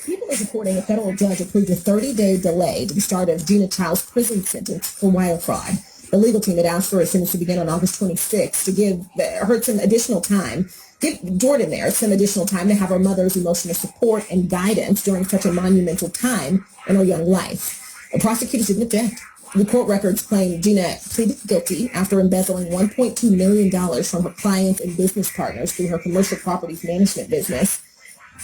People is reporting a federal judge approved a 30-day delay to the start of Gina Child's prison sentence for wire fraud. The legal team had asked for a sentence to begin on August 26th to give her some additional time, give Jordan there some additional time to have her mother's emotional support and guidance during such a monumental time in her young life. The prosecutors didn't object. The court records claim Gina pleaded guilty after embezzling $1.2 million from her clients and business partners through her commercial properties management business,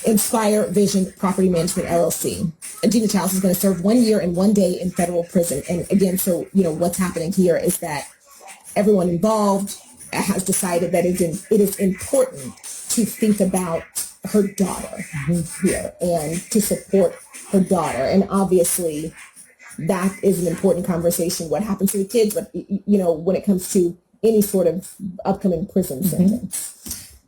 Inspire Vision Property Management, LLC. And Gina Childs is going to serve 1 year and 1 day in federal prison. And again, so, what's happening here is that everyone involved has decided that it is important to think about her daughter here and to support her daughter. And obviously, that is an important conversation, what happens to the kids, but, when it comes to any sort of upcoming prison sentence.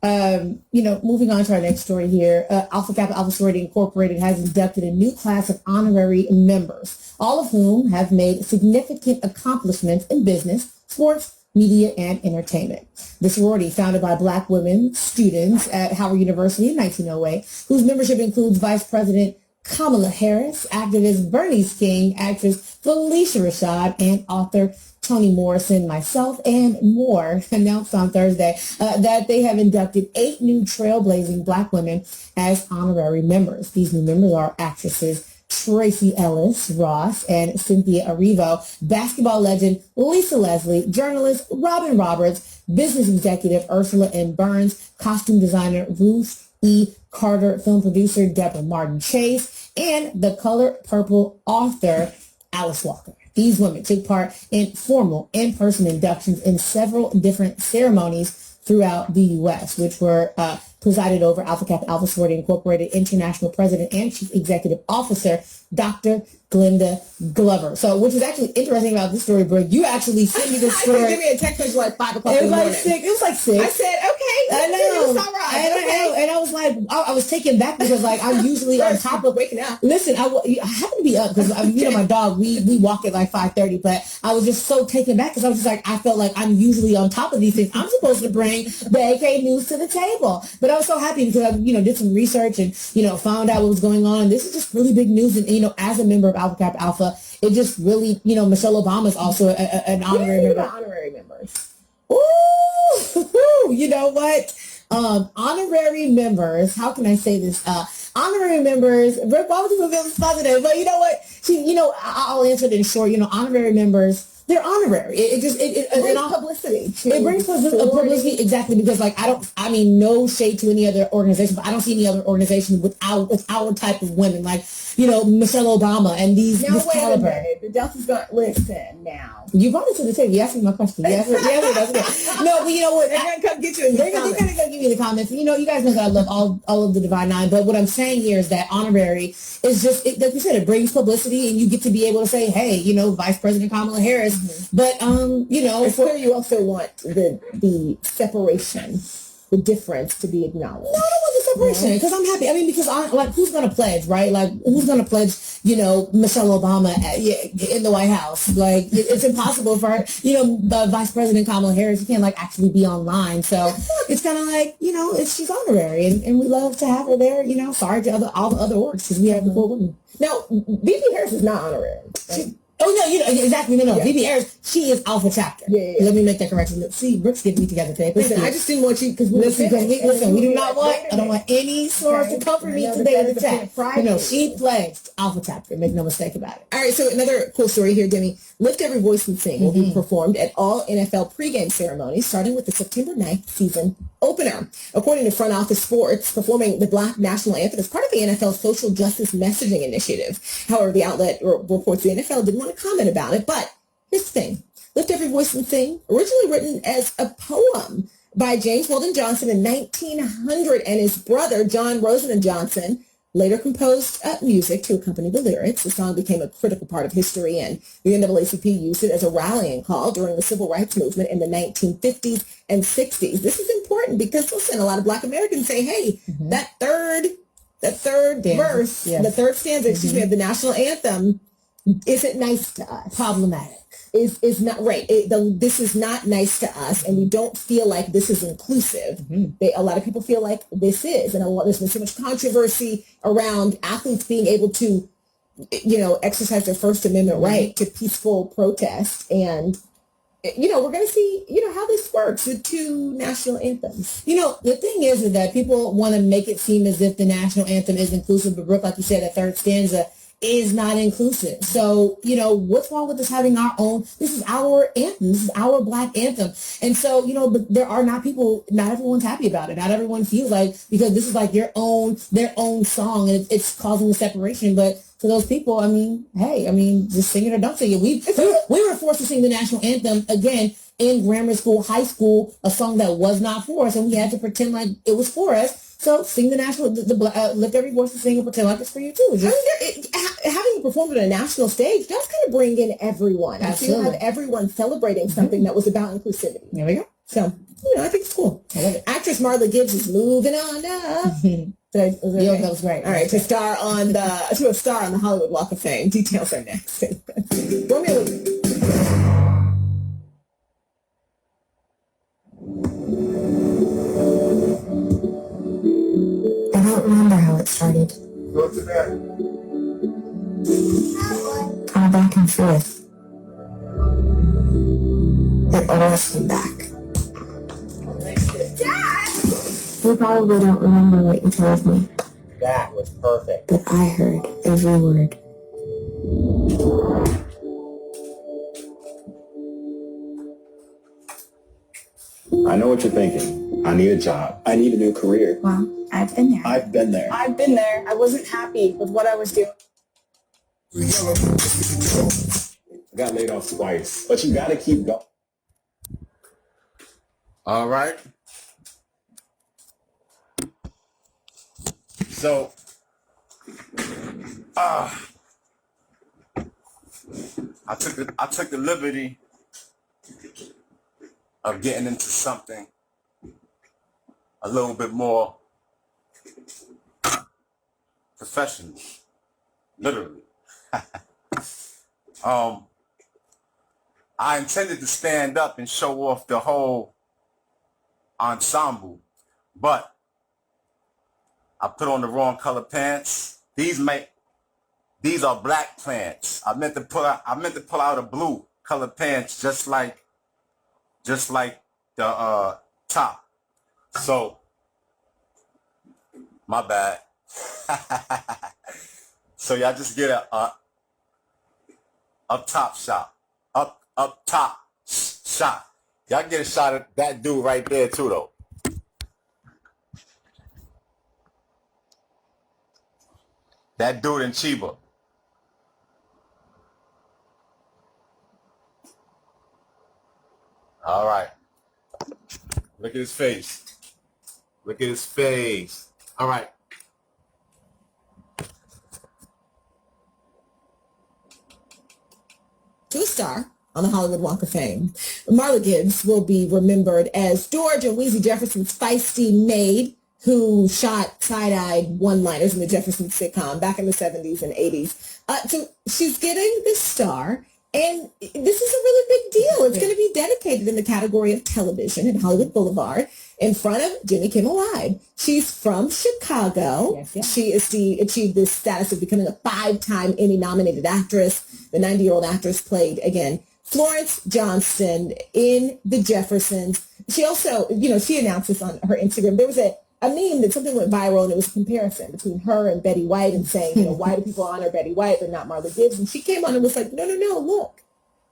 Moving on to our next story here, Alpha Kappa Alpha Sorority Incorporated has inducted a new class of honorary members, all of whom have made significant accomplishments in business, sports, media, and entertainment. The sorority, founded by Black women students at Howard University in 1908, whose membership includes Vice President Kamala Harris, activist Bernice King, actress Felicia Rashad, and author Toni Morrison, myself, and more, announced on Thursday that they have inducted 8 new trailblazing Black women as honorary members. These new members are actresses Tracy Ellis Ross and Cynthia Erivo, basketball legend Lisa Leslie, journalist Robin Roberts, business executive Ursula M. Burns, costume designer Ruth E. Carter, film producer Deborah Martin Chase, and The Color Purple author Alice Walker. These women took part in formal in-person inductions in several different ceremonies throughout the U.S., which were presided over Alpha Kappa Alpha Sorority Incorporated International President and Chief Executive Officer, Dr. Glenda Glover. So, which is actually interesting about this story, Brooke, you actually sent me this story. Give me a text message like 5 o'clock in the morning. It was like 6. I said, okay. I know. It's all right. And I was like, I was taken back because like I'm usually on top of waking up. Listen, I happen to be up because my dog, we walk at like 5:30, but I was just so taken back because I was just like, I felt like I'm usually on top of these things. I'm supposed to bring the AK news to the table. But I was so happy because I, did some research and, found out what was going on. And this is just really big news. And, as a member of Alpha Kappa Alpha, it just really, Michelle Obama is also an honorary member. Honorary members. Ooh, you know what? Honorary members, how can I say this? Honorary members, Rick, why would you feel this positive? But you know what? I'll answer it in short. Honorary members, they're honorary. It brings publicity. It brings publicity, exactly, because no shade to any other organization, but I don't see any other organization with our type of women, like, Michelle Obama and this caliber. The Delta's got, listen now. You brought it to the table. You asked me my question. Yes, that's good. No, but you know what? They're going to come get you in They're going to give me the comments. You guys know that I love all of the Divine Nine, but what I'm saying here is that honorary is just, like you said, it brings publicity, and you get to be able to say, hey, Vice President Kamala Harris. Mm-hmm. But, it's clear you also want the separation, the difference to be acknowledged. No, I don't want the separation because I'm happy. Because who's going to pledge, right? Like, who's going to pledge, Michelle Obama in the White House? Like, it's impossible for her, Vice President Kamala Harris, you can't, actually be online. So it's kind of like, she's honorary, and we love to have her there, sorry to all the other orgs because we have the full women. No, VP Harris is not honorary. Right? Exactly. No. Yeah. VP Harris, she is Alpha Chapter. Yeah. Let me make that correction. See, Brooks get me together today. Listen, I just didn't want you, because we do not want, I don't want any source to comfort me today in the chat. She pledged Alpha Chapter. Make no mistake about it. All right, so another cool story here, Demi. Lift Every Voice and Sing will be performed at all NFL pregame ceremonies, starting with the September 9th season opener. According to Front Office Sports, performing the Black National Anthem is part of the NFL's social justice messaging initiative. However, the outlet reports the NFL didn't want to comment about it, but here's the thing. Lift Every Voice and Sing, originally written as a poem by James Weldon Johnson in 1900, and his brother, John Rosamond Johnson, later composed music to accompany the lyrics. The song became a critical part of history, and the NAACP used it as a rallying call during the civil rights movement in the 1950s and 60s. This is important because, listen, a lot of Black Americans say, hey, that third verse, the third stanza, excuse me, of the national anthem isn't nice to us. Problematic. Is not right. This is not nice to us, and we don't feel like this is inclusive. A lot of people feel like this is, and there's been so much controversy around athletes being able to, exercise their First Amendment right to peaceful protest, and we're going to see, how this works with two national anthems. The thing is that people want to make it seem as if the national anthem is inclusive, but Brooke, like you said, that third stanza is not inclusive. So, what's wrong with us having our own? This is our anthem. This is our Black anthem. And so, but there are not everyone's happy about it. Not everyone feels like, because this is like their own song, and it's causing a separation. But to those people, just sing it or don't sing it. We were forced to sing the national anthem again in grammar school, high school, a song that was not for us, and we had to pretend like it was for us. So sing the national, lift every voice and sing and pretend like it's for you too. Having performed on a national stage does kind of bring in everyone. Absolutely. You have everyone celebrating something that was about inclusivity. There we go. So, I think it's cool. I love it. Actress Marla Gibbs is moving on up. That was great. All right, to a star on the Hollywood Walk of Fame. Details are next. Romeo. I don't remember how it started. Go to bed. Kind of back and forth. It always came back. You probably don't remember what you told me, That was perfect. but I heard every word. I know what you're thinking. I need a job. I need a new career. Well, I've been there. I've been there. I've been there. I wasn't happy with what I was doing. I got laid off twice, but you gotta keep going. All right. So, I took the liberty of getting into something a little bit more professional, literally. I intended to stand up and show off the whole ensemble, but I put on the wrong color pants. These are black pants. I meant to pull out a blue color pants, just like the top. So my bad. So y'all just get a up top shot. Up top shot. Y'all get a shot at that dude right there too though. That dude in Chiba. All right. Look at his face. Look at his face. All right. To a star on the Hollywood Walk of Fame, Marla Gibbs will be remembered as George and Weezy Jefferson's feisty maid who shot side-eyed one-liners in the Jefferson sitcom back in the 70s and 80s. So she's getting this star, and this is a really big deal. It's going to be dedicated in the category of television at Hollywood Boulevard in front of Jimmy Kimmel Live. She's from Chicago. Yes. She achieved this status of becoming a 5-time Emmy-nominated actress. The 90-year-old actress played, again, Florence Johnston in The Jeffersons. She also, she announced this on her Instagram. There was a meme that something went viral, and it was a comparison between her and Betty White, and saying, why do people honor Betty White but not Marla Gibbs? And she came on and was like, no, look,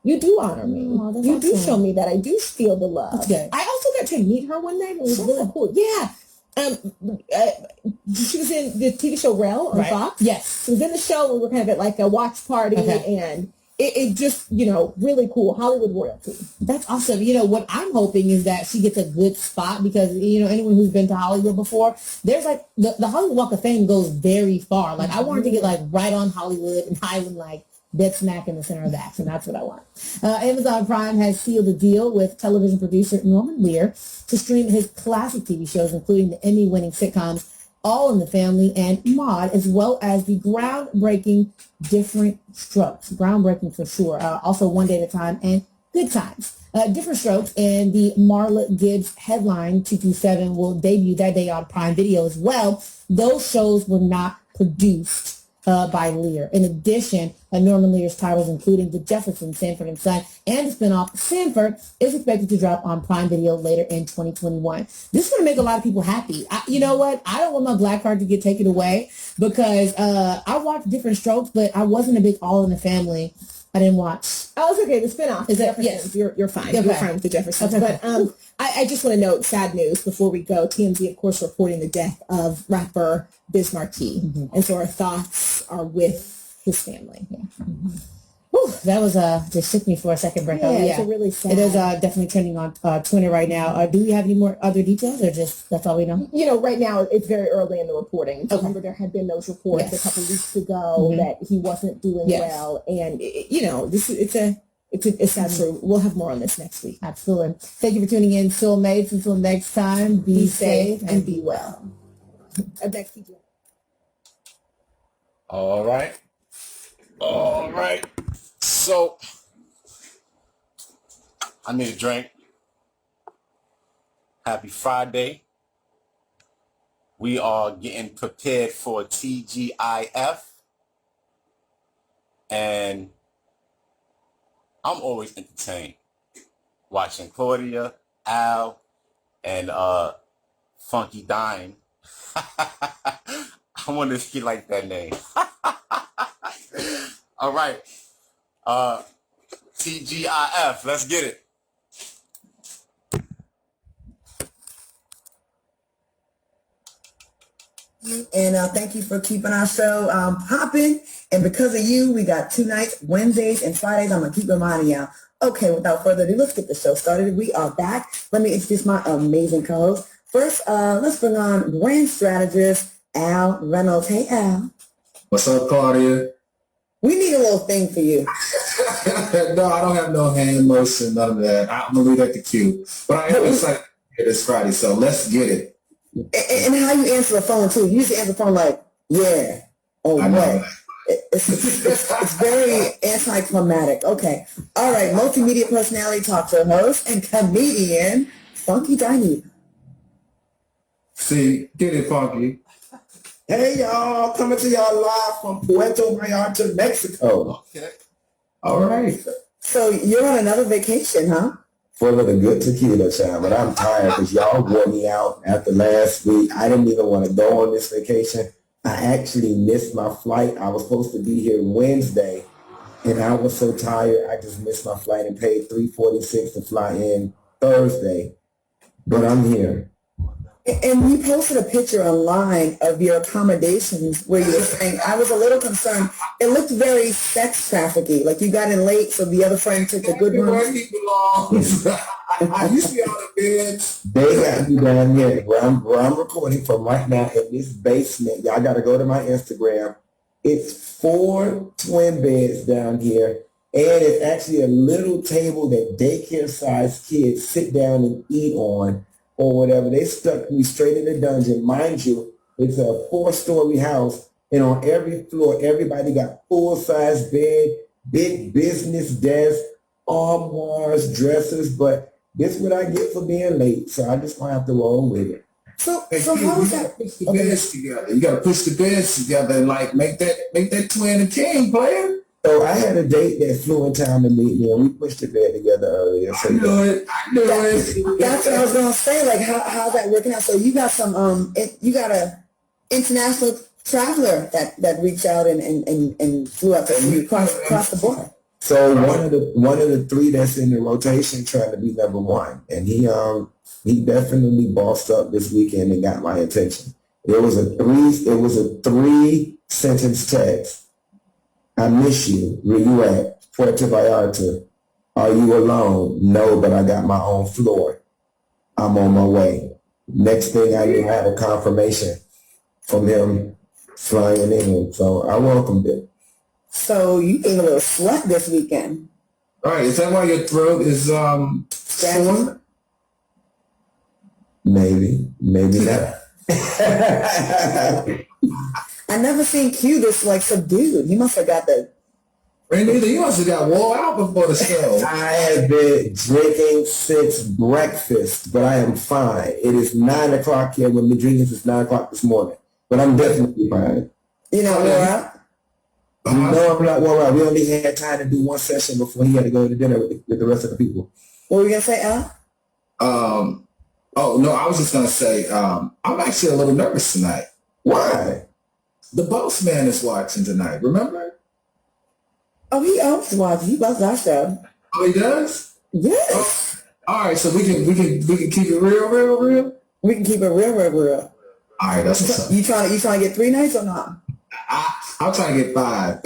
you do honor me. You do show me that I do feel the love. I also got to meet her one night, and it was really cool. Yeah. She was in the TV show Rel on Fox. Yes. She was in the show. We were kind of at like a watch party, and it just, really cool. Hollywood royalty. That's awesome. What I'm hoping is that she gets a good spot because, anyone who's been to Hollywood before, there's like the Hollywood Walk of Fame goes very far. Like I wanted to get like right on Hollywood and Highland, like dead smack in the center of the action. That's what I want. Amazon Prime has sealed a deal with television producer Norman Lear to stream his classic TV shows, including the Emmy-winning sitcoms All in the Family and Maude, as well as the groundbreaking Different Strokes. Groundbreaking for sure. Also One Day at a Time and Good Times. Different Strokes and the Marla Gibbs headline 227 will debut that day on Prime Video as well. Those shows were not produced by Lear. In addition, Norman Lear's titles, including The Jeffersons, Sanford and Son, and the spinoff Sanford, is expected to drop on Prime Video later in 2021. This is going to make a lot of people happy. You know what? I don't want my black card to get taken away because I watched Different Strokes, but I wasn't a big All in the Family. I didn't watch. Oh, it's okay. The spinoff. Is it? Yes. You're fine. Okay. You're fine with the Jeffersons. Okay. But I just want to note sad news before we go. TMZ, of course, reporting the death of rapper Biz Markie. Mm-hmm. And so our thoughts are with his family. Yeah. Mm-hmm. Whew, that was just shook me for a second, Brecca. Yeah, it's really sad. It is definitely trending on Twitter right now. Do we have any more other details, or just that's all we know? Right now it's very early in the reporting. Okay. Remember, there had been those reports a couple weeks ago that he wasn't doing well, and it's sad story. We'll have more on this next week. Absolutely. Thank you for tuning in, Soulmates. Until next time, be safe and be well. Back to you. All right. So, I need a drink. Happy Friday. We are getting prepared for TGIF. And I'm always entertained watching Claudia, Al, and Funky Dime. I wonder if he like that name. All right. TGIF. Let's get it. And thank you for keeping our show popping. And because of you, we got 2 nights, Wednesdays and Fridays. I'm going to keep reminding y'all. Okay, without further ado, let's get the show started. We are back. Let me introduce my amazing co-host. First, let's bring on brand strategist Al Reynolds. Hey, Al. What's up, Claudia? We need a little thing for you. No, I don't have no hand motion, none of that. I'm going to leave that to Q. But I am excited this Friday, so let's get it. And how you answer the phone, too. You usually answer the phone like, yeah, or what. It's very anticlimactic. Okay. All right. Multimedia personality, talk show host, and comedian, Funky Dime. See, get it, Funky. Hey, y'all. Coming to y'all live from Puerto Vallarta, Mexico. Okay. All right. So you're on another vacation, huh? Full of the good tequila, child, but I'm tired because y'all wore me out after last week. I didn't even want to go on this vacation. I actually missed my flight. I was supposed to be here Wednesday, and I was so tired, I just missed my flight and paid $346 to fly in Thursday. But I'm here. And you posted a picture online of your accommodations where you were saying, I was a little concerned. It looked very sex trafficking, like you got in late, so the other friend took the good one. Where he belongs. You see all the beds? They got me down here where I'm recording from right now in this basement. Y'all got to go to my Instagram. It's 4 twin beds down here, and it's actually a little table that daycare-sized kids sit down and eat on or whatever. They stuck me straight in the dungeon. Mind you, it's a 4-story house, and on every floor, everybody got full-size bed, big business desk, armoires, dressers, but this is what I get for being late, so I just gonna have to roll with it. So Hey, how you was gotta that? push the beds together. You gotta push the beds together and like make that twin a king, player. So I had a date that flew in town to meet me, and we pushed the bed together earlier. So I knew it. That's what I was gonna say. Like, how's that working out? So you got some you got a international traveler that reached out and flew up and you across the border. So one of the 3 that's in the rotation trying to be number 1, and he definitely bossed up this weekend and got my attention. It was a 3 sentence text. I miss you. Where you at? Puerto Vallarta. Are you alone? No, but I got my own floor. I'm on my way. Next thing I knew, I had a confirmation from him flying in. So I welcomed it. So you gave a little slut this weekend. All right, is that why your throat is sore? Maybe not. I never seen Q this like subdued. He must have got the. Neither you must have got wore out before the show. I have been drinking since breakfast, but I am fine. It is 9 o'clock here. When we're drinking since 9 o'clock this morning, but I'm definitely fine. You know, Laura. No, I'm not wore out. We only had time to do one session before he had to go to dinner with the rest of the people. What were you gonna say, Al? Oh no, I was just gonna say I'm actually a little nervous tonight. Why? The boss man is watching tonight. Remember? Oh, he always watches. He loves our show. Oh, he does? Yes. Oh, all right, so we can keep it real. We can keep it real. All right, that's what's up. You trying to get 3 nights or not? I'll try to get 5.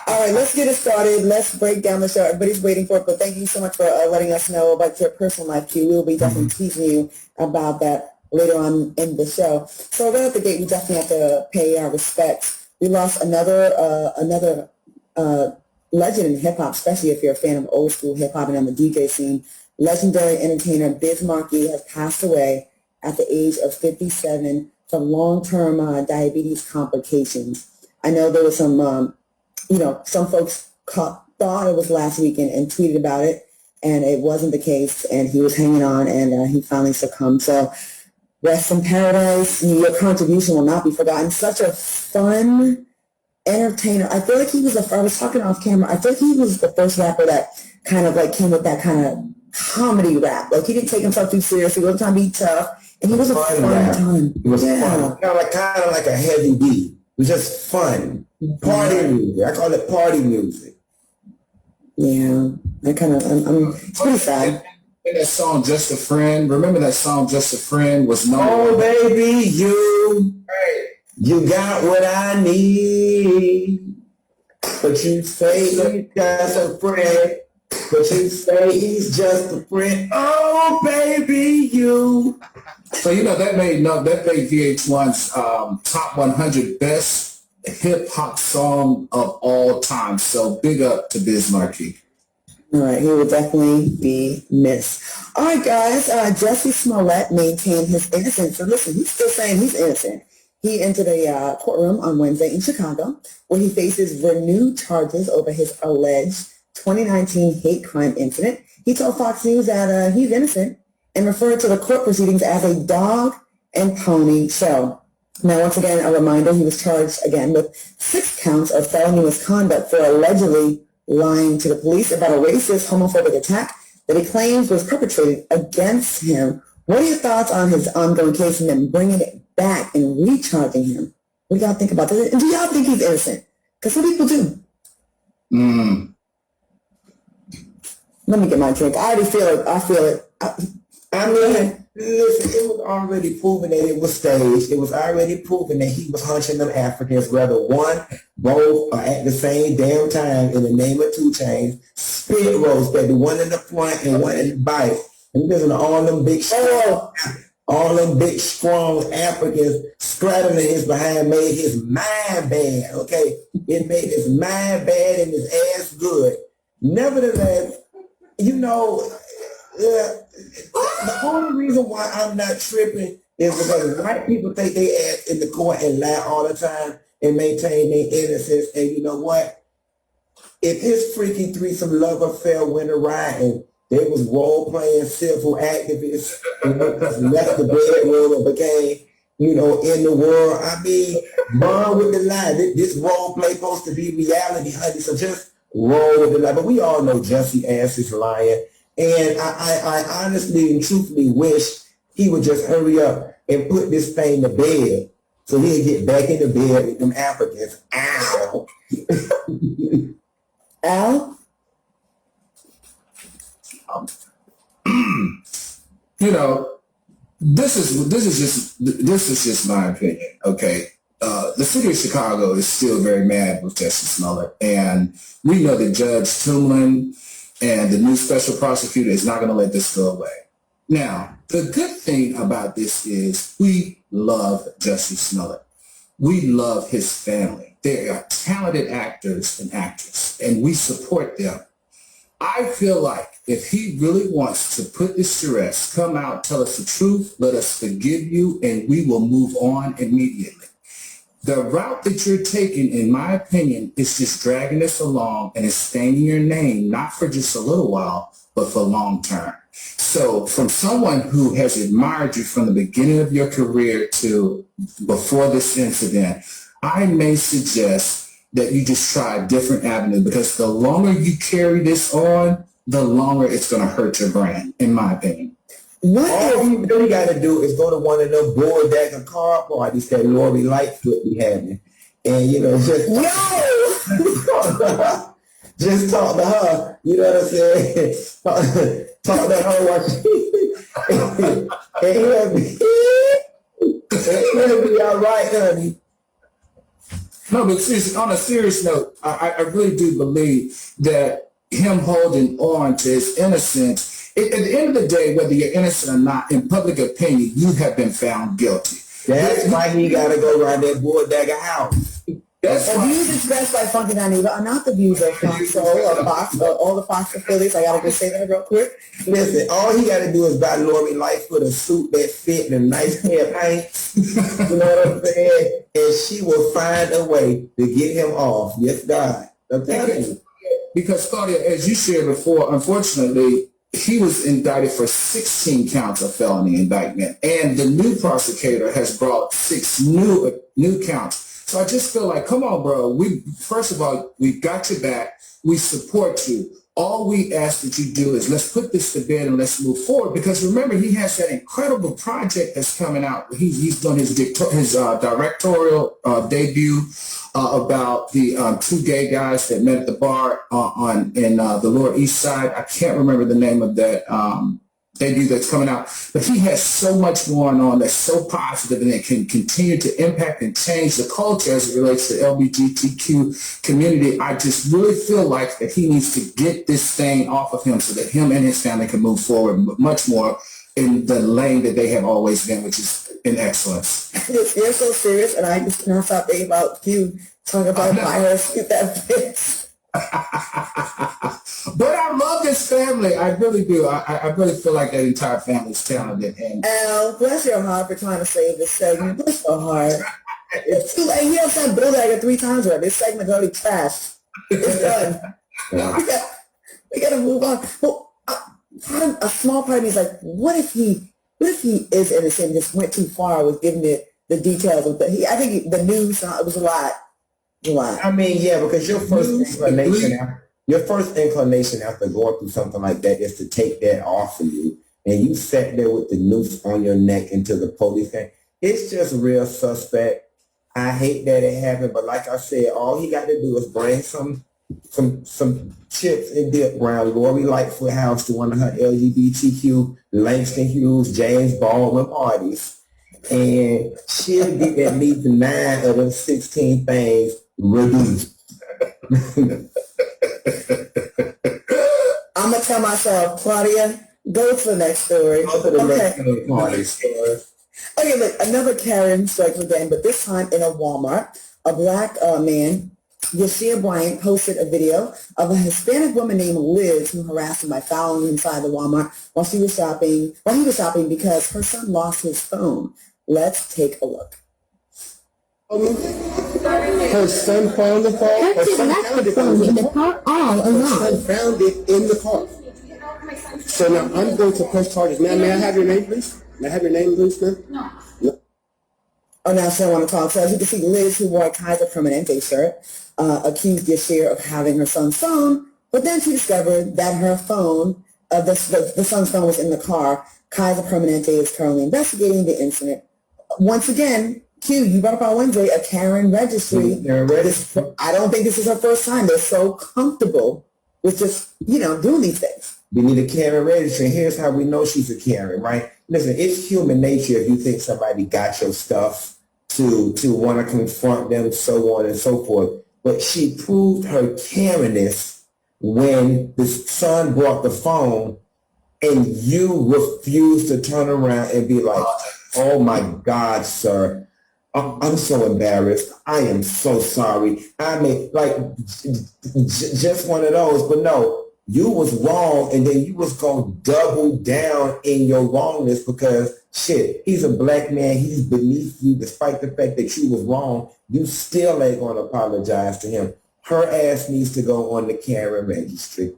All right, let's get it started. Let's break down the show. Everybody's waiting for it, but thank you so much for letting us know about your personal life, Q. We'll be definitely teasing you about that later on in the show. So right at the gate, we definitely have to pay our respects. We lost another legend in hip-hop, especially if you're a fan of old school hip-hop and on the DJ scene. Legendary entertainer Biz Markie has passed away at the age of 57 from long-term diabetes complications. I know there was some, some folks thought it was last weekend and tweeted about it, and it wasn't the case, and he was hanging on, and he finally succumbed. So rest in paradise. Your contribution will not be forgotten. Such a fun entertainer. I feel like I was talking off camera, I feel like he was the first rapper that kind of like came with that kind of comedy rap. Like he didn't take himself too seriously. He wasn't trying to be tough. And he was a fun time. It was fun. Kind of like a heavy beat. It was just fun. Party music. I call it party music. Yeah. It's pretty sad. And that song, Just a Friend. Remember that song, Just a Friend, was known. Oh, baby, you got what I need. But you say you got a friend. But you say he's just a friend. Oh, baby, you. So, that made VH1's top 100 best hip-hop song of all time. So big up to Biz Markie. All right, he will definitely be missed. All right, guys, Jussie Smollett maintained his innocence. So listen, he's still saying he's innocent. He entered a courtroom on Wednesday in Chicago where he faces renewed charges over his alleged 2019 hate crime incident. He told Fox News that he's innocent and referred to the court proceedings as a dog and pony show. Now, once again, a reminder, he was charged again with 6 counts of felony misconduct for allegedly lying to the police about a racist, homophobic attack that he claims was perpetrated against him. What are your thoughts on his ongoing case and then bringing it back and recharging him? What do y'all think about this? And do y'all think he's innocent? Because some people do. Let me get my drink. I already feel it. I feel it. Listen, it was already proven that it was staged. It was already proven that he was hunching them Africans, whether one, both, or at the same damn time in the name of 2 Chainz. Spit roast, baby, one in the front and one in the back. And listen to all them big, strong Africans straddling his behind made his mind bad, okay? It made his mind bad and his ass good. Nevertheless, the only reason why I'm not tripping is because white people think they ass in the court and lie all the time and maintain their innocence. And you know what? If his freaky threesome love affair went awry and they was role-playing civil activists and left the bedroom and became, in the world, burn with the lie. This role play supposed to be reality, honey. So just roll with the lie. But we all know Jussie ass is lying. And I honestly and truthfully wish he would just hurry up and put this thing to bed so he'll get back in the bed with them Africans. Ow. Al? This is just my opinion, okay? the city of Chicago is still very mad with Justice Smollett, and we know that Judge Tumlin and the new special prosecutor is not going to let this go away. Now, the good thing about this is we love Justice Smollett. We love his family. They are talented actors and actresses, and we support them. I feel like if he really wants to put this to rest, come out, tell us the truth, let us forgive you, and we will move on immediately. The route that you're taking, in my opinion, is just dragging this along and it's staining your name, not for just a little while, but for long term. So from someone who has admired you from the beginning of your career to before this incident, I may suggest that you just try a different avenue, because the longer you carry this on, the longer it's going to hurt your brand, in my opinion. All you really got to do is go to one of them board car parties that Lori Lightfoot be having, and just talk to her. You know what I'm saying? talk to her while she, and he'll be all right, honey. No, but seriously, on a serious note, I really do believe that him holding on to his innocence, at the end of the day, whether you're innocent or not, in public opinion, you have been found guilty. That's why he got to go around that board house. The views expressed by Funky Dineva are not the views of Fox Soul or Fox or all the Fox affiliates. I gotta just say that real quick. Listen, all he gotta do is buy Lori Lightfoot a suit that fit and a nice pair of pants. You know what I'm saying? And she will find a way to get him off. Yes, God. I'm telling you. Because, Claudia, as you shared before, unfortunately, he was indicted for 16 counts of felony indictment, and the new prosecutor has brought 6 new counts. So I just feel like, come on, bro. First of all, we've got your back. We support you. All we ask that you do is let's put this to bed and let's move forward. Because remember, he has that incredible project that's coming out. He's done his directorial debut about the 2 gay guys that met at the bar in the Lower East Side. I can't remember the name of that debut that's coming out, but he has so much going on that's so positive, and it can continue to impact and change the culture as it relates to the LGBTQ community. I just really feel like that he needs to get this thing off of him so that him and his family can move forward much more in the lane that they have always been, which is in excellence. You're so serious, and I just cannot stop thinking about you talking about fires. Get that bitch. But I love this family. I really do. I really feel like that entire family is talented. And Al, bless your heart for trying to save this segment. Bless your heart. It's too late. He has done Bill Dagger 3 times already. This segment's already trashed. It's done. We gotta move on. Well, a small part of me is like, what if he is innocent and just went too far with giving the details of I think the news, it was a lot. I mean, yeah, because your first inclination after going through something like that is to take that off of you, and you sat there with the noose on your neck until the police came. It's just real suspect. I hate that it happened, but like I said, all he got to do is bring some chips and dip around Lori Lightfoot house to one of her LGBTQ Langston Hughes, James Baldwin parties, and she'll get at least 9 of them 16 things reduced. I'm gonna tell myself, Claudia, go to the next story. Okay, look, another Karen strikes again, but this time in a Walmart. A black man, Yashir Bryant, posted a video of a Hispanic woman named Liz who harassed him by following him inside the Walmart while he was shopping because her son lost his phone. Let's take a look. Her son found the phone. Her son found the phone in the car all along. Her son found it in the car. So now I'm going to press charges. Ma'am, may I have your name, please? May I have your name, please, ma'am? No. Oh, now I want to talk. So as you can see, Liz, who wore a Kaiser Permanente shirt, accused Yashir of having her son's phone, but then she discovered that her phone, the son's phone was in the car. Kaiser Permanente is currently investigating the incident. Once again, Q, you brought up on Wednesday a Karen registry. I don't think this is her first time. They're so comfortable with just, doing these things. We need a Karen registry. Here's how we know she's a Karen, right? Listen, it's human nature if you think somebody got your stuff to want to confront them, so on and so forth. But she proved her Karenness when the son brought the phone and you refused to turn around and be like, oh my God, sir, I'm so embarrassed. I am so sorry. I mean, like, just one of those. But no, you was wrong, and then you was going to double down in your wrongness because, shit, he's a black man. He's beneath you. Despite the fact that you was wrong, you still ain't going to apologize to him. Her ass needs to go on the Karen registry.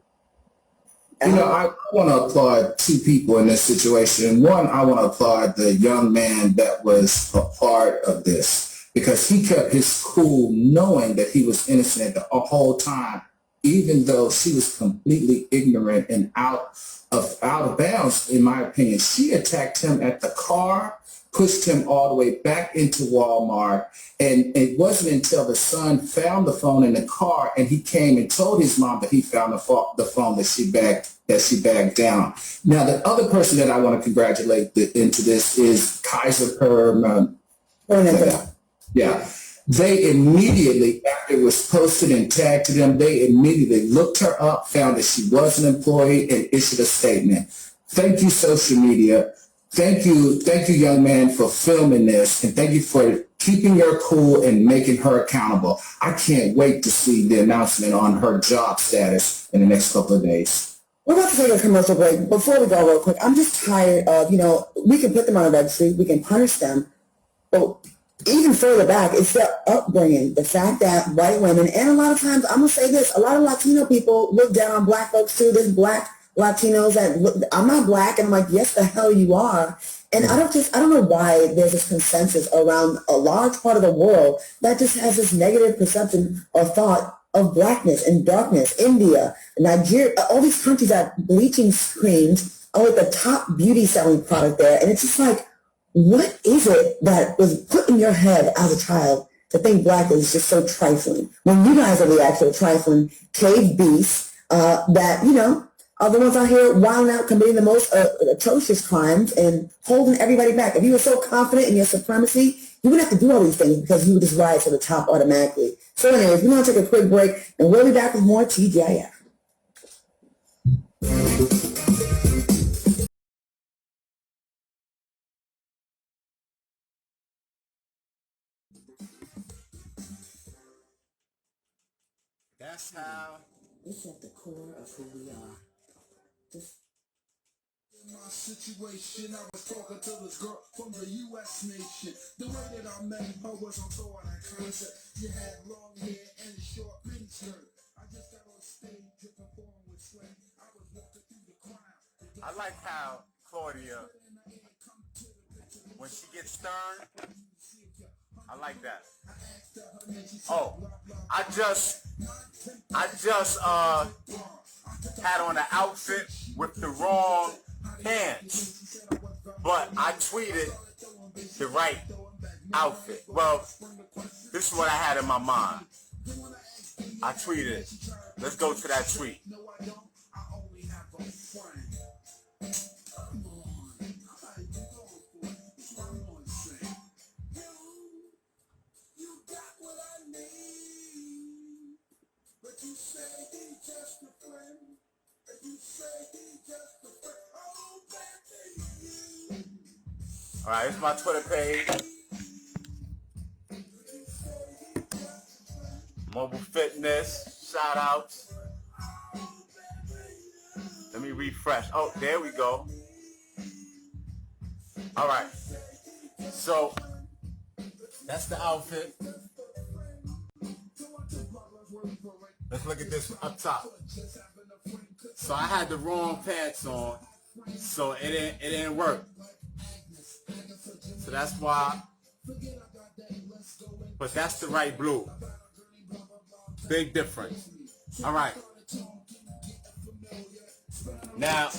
You know, I want to applaud two people in this situation. One, I want to applaud the young man that was a part of this because he kept his cool knowing that he was innocent the whole time, even though she was completely ignorant and out of bounds, in my opinion. She attacked him at the car, pushed him all the way back into Walmart. And it wasn't until the son found the phone in the car and he came and told his mom that he found the phone that she bagged down. Now, the other person that I want to congratulate into this is Kaiser Perm. Yeah. They immediately, after it was posted and tagged to them, they immediately looked her up, found that she was an employee, and issued a statement. Thank you, social media. Thank you, young man, for filming this, and thank you for keeping your cool and making her accountable. I can't wait to see the announcement on her job status in the next couple of days. We're about to take a commercial break. Before we go real quick, I'm just tired of, we can put them on a registry, we can punish them, but even further back, it's their upbringing, the fact that white women, and a lot of times, I'm going to say this, a lot of Latino people look down on black folks too. There's black Latinos that look, I'm not black, and I'm like, yes, the hell you are. And I don't know why there's this consensus around a large part of the world that just has this negative perception or thought of blackness and darkness. India, Nigeria, all these countries that bleaching creams are like the top beauty selling product there. And it's just like, what is it that was put in your head as a child to think black is just so trifling? When you guys are the actual trifling cave beasts that, are the ones out here wilding out, committing the most atrocious crimes and holding everybody back. If you were so confident in your supremacy, you wouldn't have to do all these things because you would just rise to the top automatically. So anyways, we're going to take a quick break, and we'll be back with more TGIF. That's how. It's at the core of who we are. In my situation, I was talking to this girl from the U.S. nation. The way that I met her was on tour at a concert. You had long hair and a short miniskirt. I just got on stage dripping pouring with sweat. I was walking through the crowd. I like how Claudia, when she gets stern, I like that. Oh, I just had on an outfit with the wrong pants, but I tweeted the right outfit. Well, this is what I had in my mind. I tweeted. Let's go to that tweet. All right, it's my Twitter page. Mobile Fitness, shout outs. Let me refresh. Oh, there we go. All right. So, that's the outfit. Let's look at this one up top. So I had the wrong pants on, so it didn't work. So that's why, but that's the right blue. Big difference. All right. Now,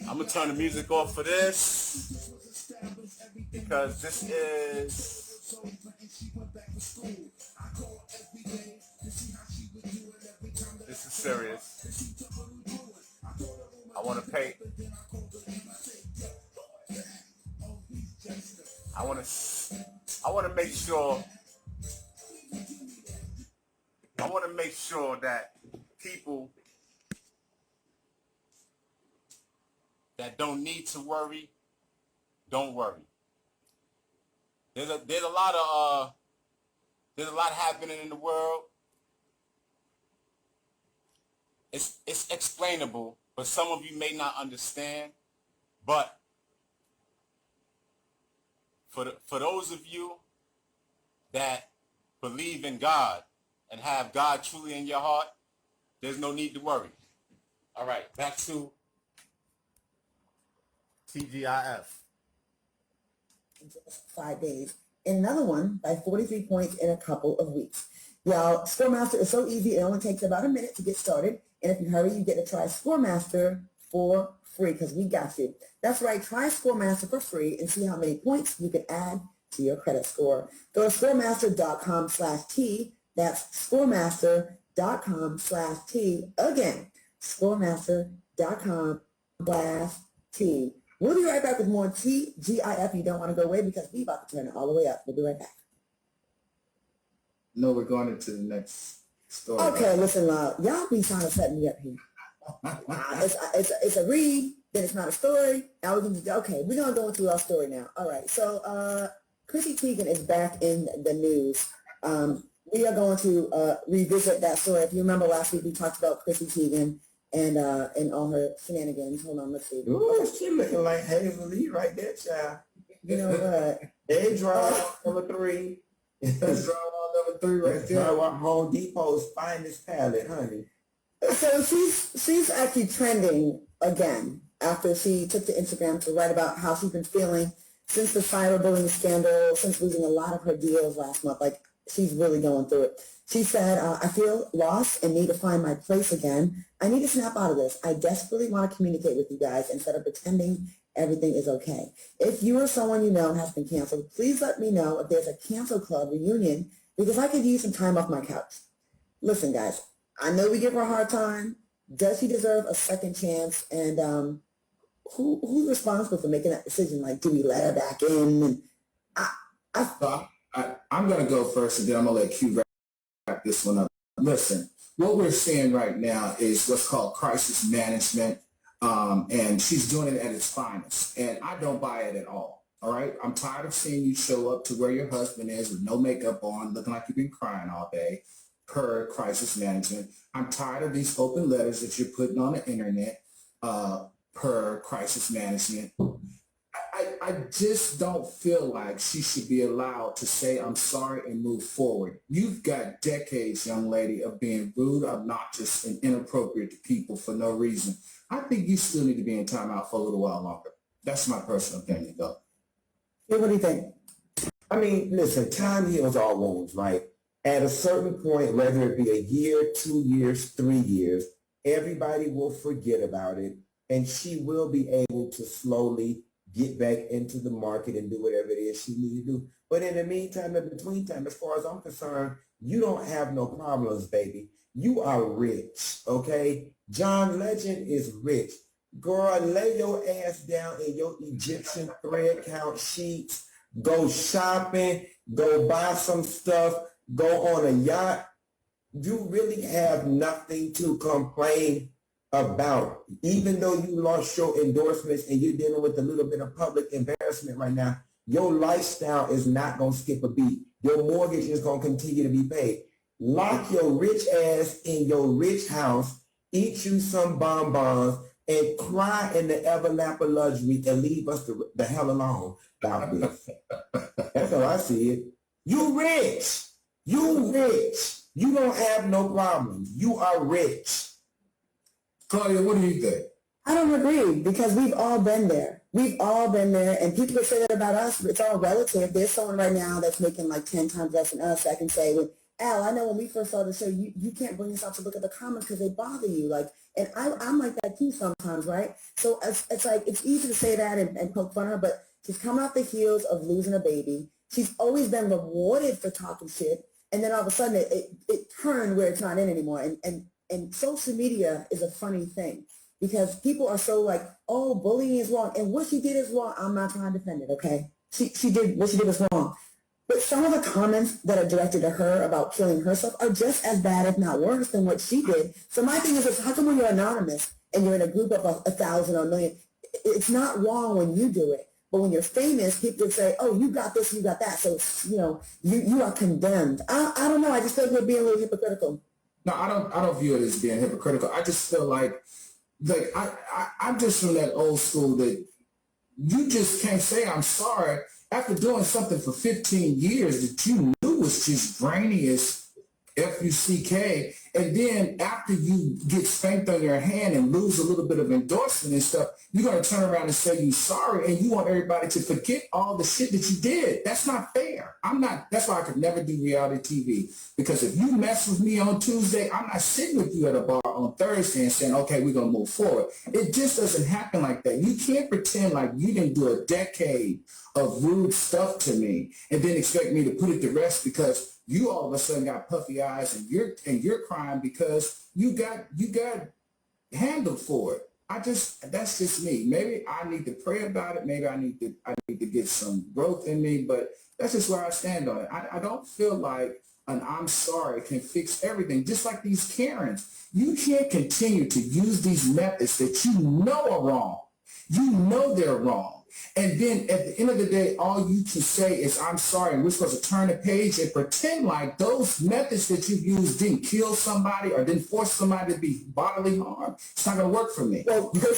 I'm gonna turn the music off for this because this is serious. I want to pay. I want to make sure. I want to make sure that people that don't need to worry, don't worry. There's a lot happening in the world. It's explainable, but some of you may not understand. But for those of you that believe in God and have God truly in your heart, there's no need to worry. All right, back to TGIF. Just 5 days. And another one by 43 points in a couple of weeks. Y'all, Scoremaster is so easy. It only takes about a minute to get started. And if you hurry, you get to try Scoremaster for free because we got you. That's right. Try Scoremaster for free and see how many points you can add to your credit score. Go to scoremaster.com/T. That's scoremaster.com/T. Again, scoremaster.com/T. We'll be right back with more TGIF. You don't want to go away because we're about to turn it all the way up. We'll be right back. No, we're going into the next story. Okay, listen, y'all be trying to set me up here. It's a read, then it's not a story. Now we're going to, okay, we're going to go into our story now. All right, so Chrissy Teigen is back in the news. We are going to revisit that story. If you remember last week, we talked about Chrissy Teigen and all her shenanigans. Hold on, let's see. Ooh, she looking like Hazel Lee right there, child. You know what? They draw number 3. Let's draw on number 3 right there. Draw Home Depot's finest palette, honey. So she's actually trending again after she took to Instagram to write about how she's been feeling since the cyberbullying scandal, since losing a lot of her deals last month. Like, she's really going through it. She said, I feel lost and need to find my place again. I need to snap out of this. I desperately want to communicate with you guys instead of pretending everything is okay. If you or someone you know has been canceled, please let me know if there's a cancel club reunion because I could use some time off my couch. Listen, guys, I know we give her a hard time. Does she deserve a second chance? And who's responsible for making that decision? Like, do we let her back in? And I'm going to go first, and then I'm going to let Q wrap this one up. Listen, what we're seeing right now is what's called crisis management, and she's doing it at its finest, and I don't buy it at all. All right, I'm tired of seeing you show up to where your husband is with no makeup on, looking like you've been crying all day, per crisis management. I'm tired of these open letters that you're putting on the internet, per crisis management. I just don't feel like she should be allowed to say, I'm sorry, and move forward. You've got decades, young lady, of being rude, obnoxious, and inappropriate to people for no reason. I think you still need to be in timeout for a little while longer. That's my personal opinion, though. Yeah, what do you think? I mean, listen, time heals all wounds, right? At a certain point, whether it be a year, 2 years, 3 years, everybody will forget about it, and she will be able to slowly get back into the market and do whatever it is she needs to do. But in the meantime, in between time, as far as I'm concerned, you don't have no problems, baby. You are rich, okay? John Legend is rich. Girl, lay your ass down in your Egyptian thread count sheets. Go shopping. Go buy some stuff. Go on a yacht. You really have nothing to complain about. Even though you lost your endorsements and you're dealing with a little bit of public embarrassment right now, your lifestyle is not going to skip a beat. Your mortgage is going to continue to be paid. Lock your rich ass in your rich house, eat you some bonbons, and cry in the everlap of luxury and leave us the hell alone about this. That's how I see it. You rich. You rich. You don't have no problems. You are rich. Claudia, what do you think? I don't agree because we've all been there. We've all been there, and people that say that about us, it's all relative. There's someone right now that's making like 10 times less than us that can say, well, Al, I know when we first started the show, you can't bring yourself to look at the comments because they bother you. Like, and I'm like that too sometimes, right? So it's like, it's easy to say that and poke fun at her, but she's coming off the heels of losing a baby. She's always been rewarded for talking shit. And then all of a sudden it turned where it's not in anymore. And And social media is a funny thing because people are so like, oh, bullying is wrong. And what she did is wrong. I'm not trying to defend it, okay? She did, what she did was wrong. But some of the comments that are directed to her about killing herself are just as bad, if not worse, than what she did. So my thing is, how come when you're anonymous and you're in a group of 1,000 or a million, it's not wrong when you do it. But when you're famous, people say, oh, you got this, you got that. So, you are condemned. I don't know. I just feel like we're being a little hypocritical. No, I don't view it as being hypocritical. I just feel like I'm just from that old school that you just can't say I'm sorry after doing something for 15 years that you knew was just grainy as F-U-C-K, and then after you get spanked on your hand and lose a little bit of endorsement and stuff, you're going to turn around and say you're sorry and you want everybody to forget all the shit that you did. That's not fair. That's why I could never do reality TV, because if you mess with me on Tuesday, I'm not sitting with you at a bar on Thursday and saying, okay, we're going to move forward. It just doesn't happen like that. You can't pretend like you didn't do a decade of rude stuff to me and then expect me to put it to rest because you all of a sudden got puffy eyes and you're crying because you got handled for it. That's just me. Maybe I need to pray about it. Maybe I need to get some growth in me, but that's just where I stand on it. I don't feel like an I'm sorry can fix everything. Just like these Karens, you can't continue to use these methods that you know are wrong. You know they're wrong. And then at the end of the day, all you can say is, I'm sorry, and we're supposed to turn the page and pretend like those methods that you used didn't kill somebody or didn't force somebody to be bodily harmed. It's not going to work for me. Well, because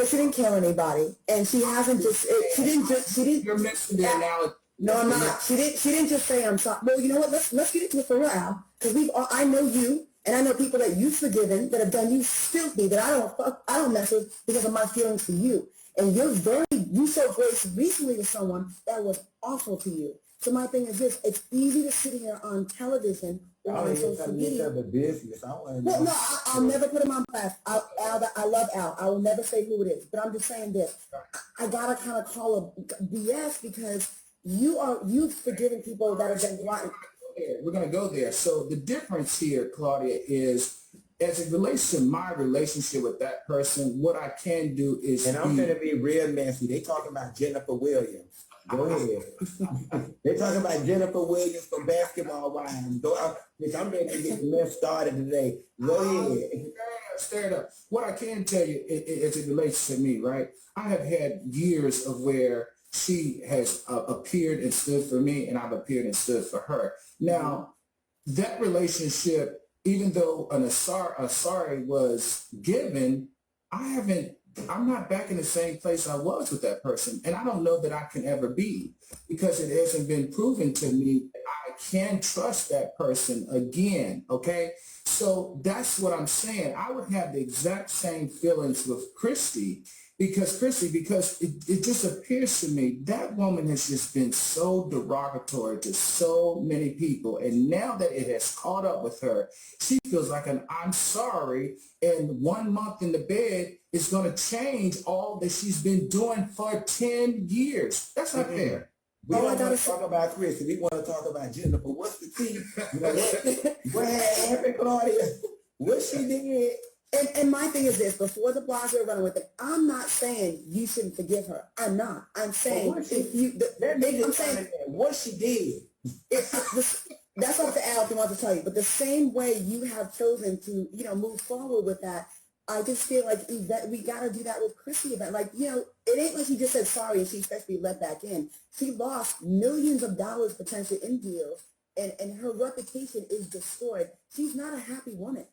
she didn't kill anybody, and she hasn't just, she didn't. You're mixing the analogy. No, I'm not. She didn't just say, I'm sorry. Well, you know what? Let's get into it for real, Al. Because I know you, and I know people that you've forgiven that have done you filthy that I don't mess with because of my feelings for you. And you showed grace recently to someone that was awful to you. So my thing is this: it's easy to sit here on television or on social media. Well, no, I'll never put him on blast. I love Al. I will never say who it is. But I'm just saying this: I gotta kind of call a BS because you've forgiven people that have been rotten. We're gonna go there. So the difference here, Claudia, is, as it relates to my relationship with that person, what I can do is... And I'm going to be real messy. They talking about Jennifer Williams. Go ahead. They talking about Jennifer Williams from Basketball Wives. I'm ready to get the mess started today. Go ahead. Stir it up. What I can tell you, as it relates to me, right? I have had years of where she has appeared and stood for me, and I've appeared and stood for her. Now, that relationship, even though a sorry was given, I'm not back in the same place I was with that person. And I don't know that I can ever be, because it hasn't been proven to me that I can trust that person again. Okay. So that's what I'm saying. I would have the exact same feelings with Christy, because it just appears to me that woman has just been so derogatory to so many people. And now that it has caught up with her, she feels like an I'm sorry, and 1 month in the bed is going to change all that she's been doing for 10 years. That's not fair. We don't want to talk about Christy. We want to talk about Jennifer. What's the tea? What happened, Claudia? What she did? And my thing is this: before the blogs are running with it, I'm not saying you shouldn't forgive her. I'm not. I'm saying if you, I'm saying what she did. That's up to Al if he wants to tell you. But the same way you have chosen to, move forward with that, I just feel like that we got to do that with Chrissy. Like, it ain't like she just said sorry and she expects to be let back in. She lost millions of dollars potentially in deals, and her reputation is destroyed. She's not a happy woman.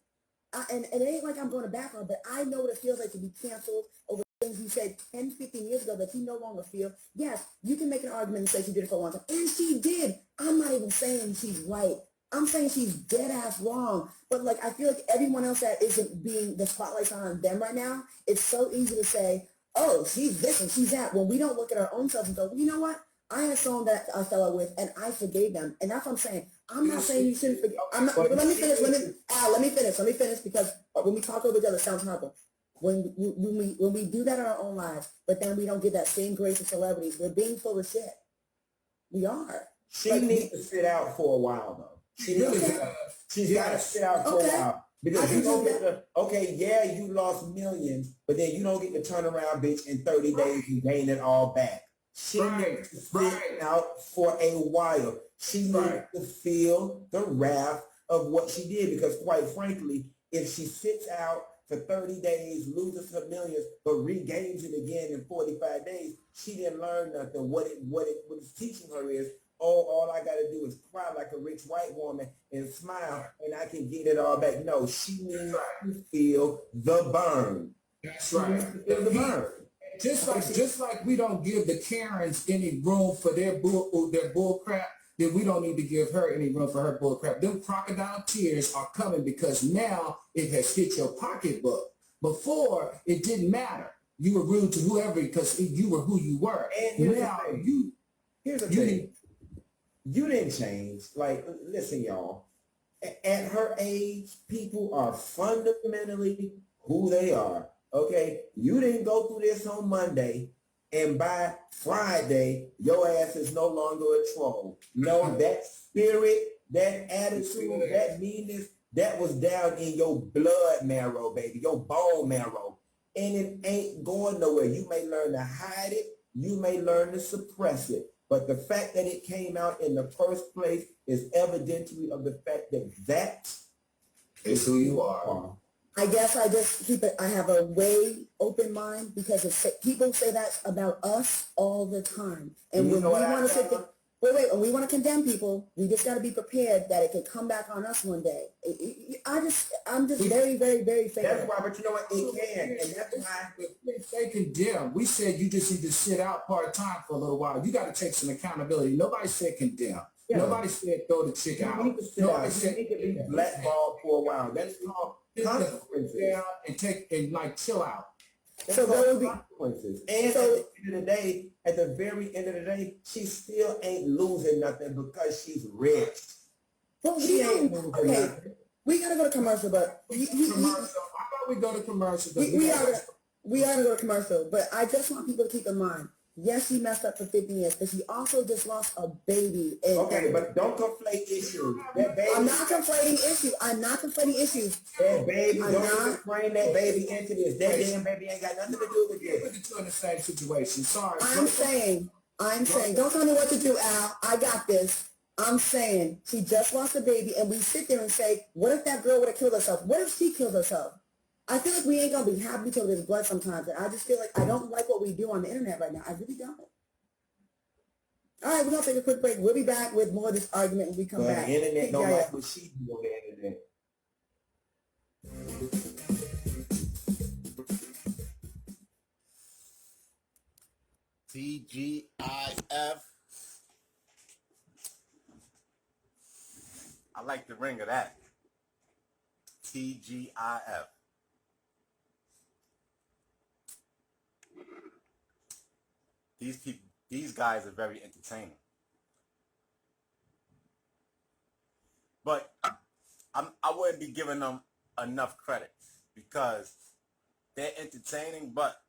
And it ain't like I'm going to back on her, but I know what it feels like to be canceled over things you said 10, 15 years ago that you no longer feel. Yes, you can make an argument and say she did it for a long time. And she did. I'm not even saying she's right. I'm saying she's dead ass wrong. But I feel like everyone else that isn't being, the spotlight's on them right now, it's so easy to say, oh, she's this and she's that, when we don't look at our own selves and go, well, you know what? I had someone that I fell out with and I forgave them. And that's what I'm saying. I'm not saying you shouldn't forgive. I'm not, but let me finish. Let me finish because when we talk over each other, it sounds horrible. When we do that in our own lives, but then we don't get that same grace of celebrities, we're being full of shit. We are. She needs to sit out for a while, though. She's got to sit out for a while. Because you don't get to, okay, yeah, you lost millions, but then you don't get to turn around, bitch, in 30 days and gain it all back. She needs to sit out for a while. She needs to feel the wrath of what she did, because quite frankly, if she sits out for 30 days, loses her millions, but regains it again in 45 days, she didn't learn nothing. What it's teaching her is, oh, all I got to do is cry like a rich white woman and smile, and I can get it all back. No, she needs to feel the burn. That's She needs to feel the burn. Just like we don't give the Karens any room for their bull crap, then we don't need to give her any room for her bull crap. Them crocodile tears are coming because now it has hit your pocketbook. Before, it didn't matter. You were rude to whoever because you were who you were. And here's the thing. You didn't change. Like, listen, y'all. At her age, people are fundamentally who they are. Okay? You didn't go through this on Monday, and by Friday, your ass is no longer a troll. No, that spirit, that attitude, that meanness, that was down in your blood marrow, baby, your bone marrow. And it ain't going nowhere. You may learn to hide it. You may learn to suppress it. But the fact that it came out in the first place is evidently of the fact that that is who you are. I guess I just I have a way open mind because people say that about us all the time. And when we want to when we want to condemn people, we just got to be prepared that it could come back on us one day. I'm just very, very, very fair. That's why, but you know what? It can. And that's why they condemn. We said you just need to sit out part-time for a little while. You got to take some accountability. Nobody said condemn. Yeah. Nobody said throw the chick out. You need to sit out. You need to be blackballed for a while. That's called consequences. Down and chill out. So there will be consequences. And at the very end of the day, she still ain't losing nothing because she's rich. Well, she ain't losing nothing. We gotta go to commercial, but commercial. How about we go to commercial? We are gonna go to commercial, but I just want people to keep in mind. Yes, she messed up for 50 years, but she also just lost a baby. Okay, but don't conflate issues. That baby, I'm not conflating issues. That baby, don't bring that baby into this. That damn baby ain't got nothing to do with this. Put the two in the same situation. Sorry. I'm saying, don't tell me what to do, Al. I got this. I'm saying she just lost a baby, and we sit there and say, what if that girl would have killed herself? What if she killed herself? I feel like we ain't gonna be happy till there's blood sometimes, and I just feel like I don't like what we do on the internet right now. I really don't. All right, we're gonna take a quick break. We'll be back with more of this argument when we come back. The internet don't like what she do on the internet. TGIF. I like the ring of that. TGIF. These guys are very entertaining. But I wouldn't be giving them enough credit because they're entertaining, but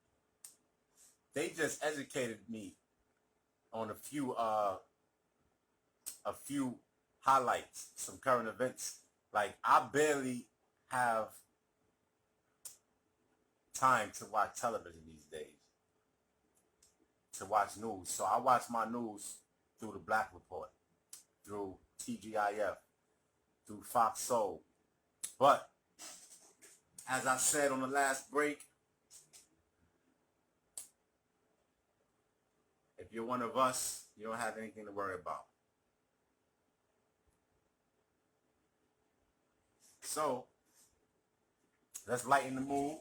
they just educated me on a few highlights, some current events. Like, I barely have time to watch television these days, to watch news. So I watch my news through the Black Report, through TGIF, through Fox Soul. But as I said on the last break, if you're one of us, you don't have anything to worry about. So let's lighten the mood.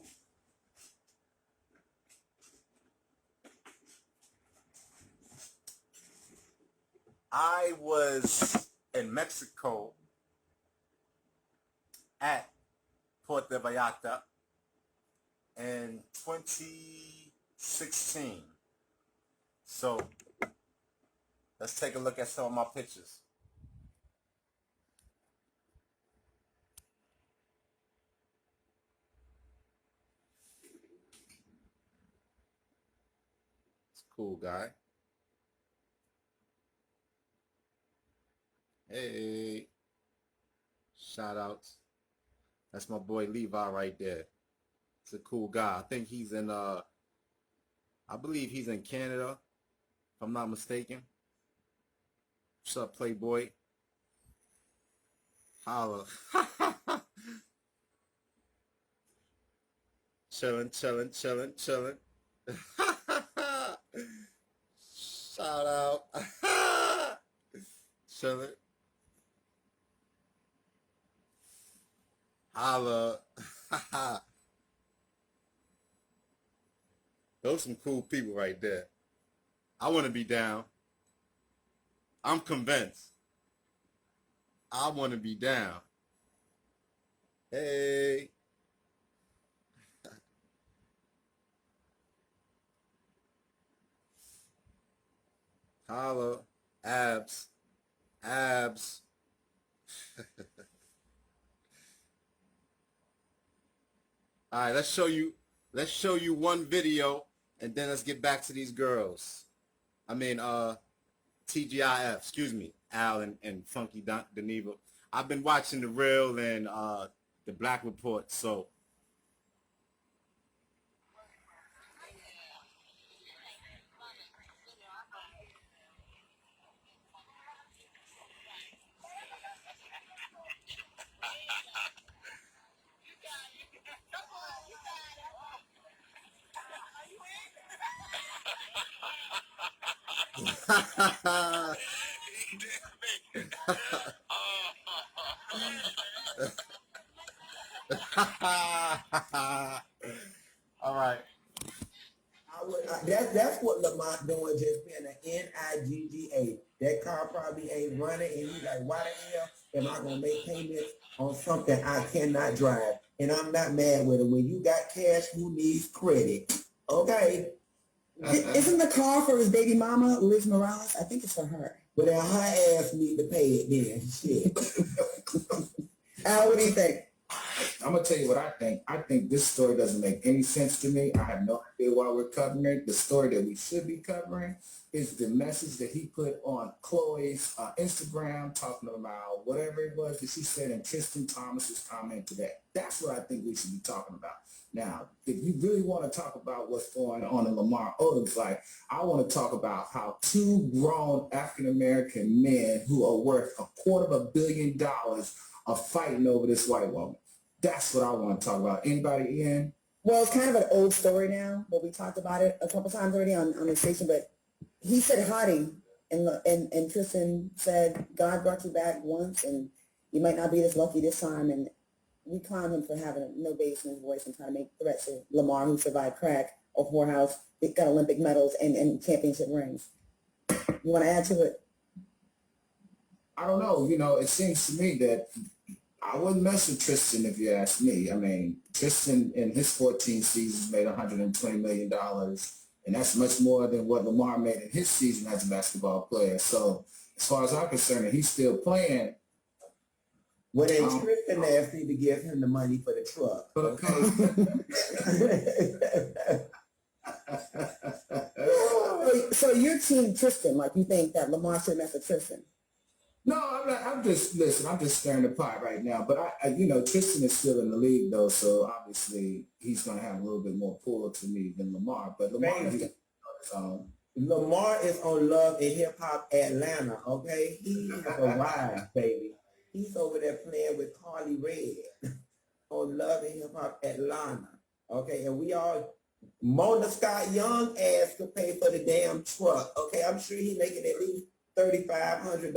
I was in Mexico at Puerto Vallarta in 2016. So let's take a look at some of my pictures. It's a cool guy. Hey, shout outs. That's my boy Levi right there. He's a cool guy. I think he's in I believe he's in Canada, if I'm not mistaken. What's up, Playboy? Holla. Chillin'. Shout out. Chillin'. Holla. Those some cool people right there. I want to be down. I'm convinced. I want to be down. Hey. Holla. Abs. All right, let's show you one video, and then let's get back to these girls. I mean, TGIF, excuse me, Al and Funky Deneva. I've been watching The Real and the Black Report, so. All right. That's what Lamont doing, just being an Nigga. That car probably ain't running, and he's like, why the hell am I gonna make payments on something I cannot drive? And I'm not mad with it. When you got cash, who needs credit? Okay. Isn't the car for his baby mama, Liz Morales? I think it's for her. But then her ass need to pay it then. Shit. Al, what do you think? I'm gonna tell you what I think. I think this story doesn't make any sense to me. I have no idea why we're covering it. The story that we should be covering is the message that he put on Chloe's Instagram, talking about whatever it was that she said in Tristan Thomas's comment today. That's what I think we should be talking about. Now, if you really want to talk about what's going on in Lamar Odom's life, I want to talk about how two grown African-American men who are worth $250 million are fighting over this white woman. That's what I want to talk about. Anybody in? Well, it's kind of an old story now, but we talked about it a couple times already on the station. But he said hottie, and Tristan said, God brought you back once, and you might not be this lucky this time. And we clowned him for having no bass in his voice and trying to make threats to Lamar, who survived crack, a whorehouse, got Olympic medals and championship rings. You want to add to it? I don't know. You know, it seems to me that I wouldn't mess with Tristan if you ask me. I mean, Tristan in his 14 seasons made $120 million, and that's much more than what Lamar made in his season as a basketball player. So as far as I'm concerned, he's still playing. Well, then Tristan asked me to give him the money for the truck. Okay. So you're team Tristan, like you think that Lamar should mess with Tristan? No, I'm not. I'm just stirring the pot right now. But you know, Tristan is still in the league though, so obviously he's going to have a little bit more pull to me than Lamar. But Lamar is on his own. Lamar is on Love and Hip Hop Atlanta. Okay, he's a ride, baby. He's over there playing with Carly Red on Love and Hip Hop Atlanta. Okay, and we all Mona Scott Young ass could pay for the damn truck. Okay, I'm sure he's making at least $3,500,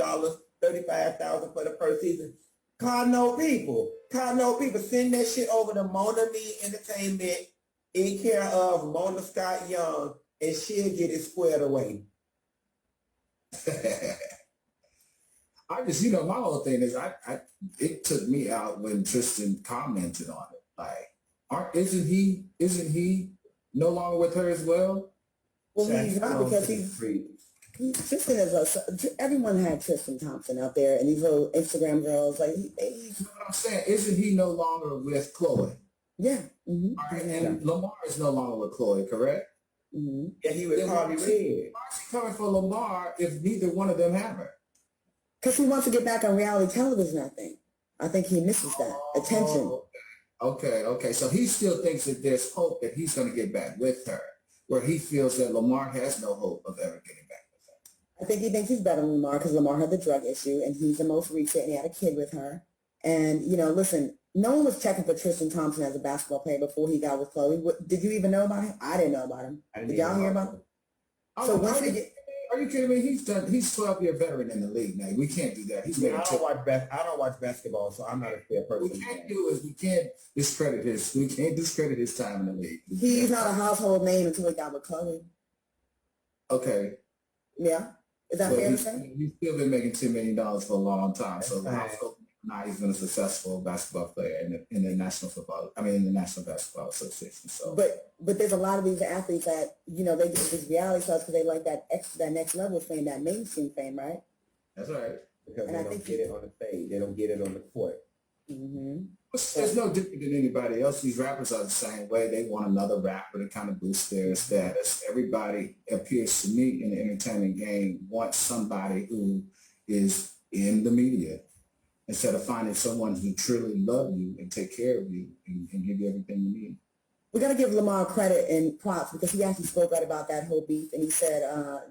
$35,000 for the first season. Cardinal people, send that shit over to Mona Me Entertainment in care of Mona Scott Young, and she'll get it squared away. I just, you know, my whole thing is, it took me out when Tristan commented on it. Like, isn't he no longer with her as well? Well, he's not, because Tristan is everyone had Tristan Thompson out there, and these little Instagram girls, like, you know what I'm saying? Isn't he no longer with Chloe? Yeah. Mm-hmm. All right, and Lamar is no longer with Chloe, correct? Mm-hmm. Yeah, he was Carly Red. Why is he coming for Lamar if neither one of them have her? Because he wants to get back on reality television, I think. I think he misses that attention. Okay. So he still thinks that there's hope that he's going to get back with her, where he feels that Lamar has no hope of ever getting back with her. I think he thinks he's better than Lamar because Lamar had the drug issue and he's the most recent and he had a kid with her. And, listen, no one was checking for Tristan Thompson as a basketball player before he got with Chloe. Did you even know about him? I didn't know about him. Did y'all hear about him? So once they get... Are you kidding me? He's 12-year veteran in the league now. We can't do that. I don't watch basketball, so I'm not a fair person. We can't discredit his time in the league. He's not a household name until he got with Chloe. Okay. Yeah. Is that fair to say? He's still been making $10 million for a long time. So now he's been a successful basketball player in the National Basketball Association. So, but there's a lot of these athletes that they get these reality stars because they like that next level of fame, that mainstream fame, right? That's right. Because they don't get it on the fade, they don't get it on the court. Mm-hmm. It's no different than anybody else. These rappers are the same way. They want another rapper to kind of boost their status. Everybody, appears to me, in the entertainment game wants somebody who is in the media, instead of finding someone who truly love you and take care of you and give you everything you need. We got to give Lamar credit and props because he actually spoke out about that whole beef, and he said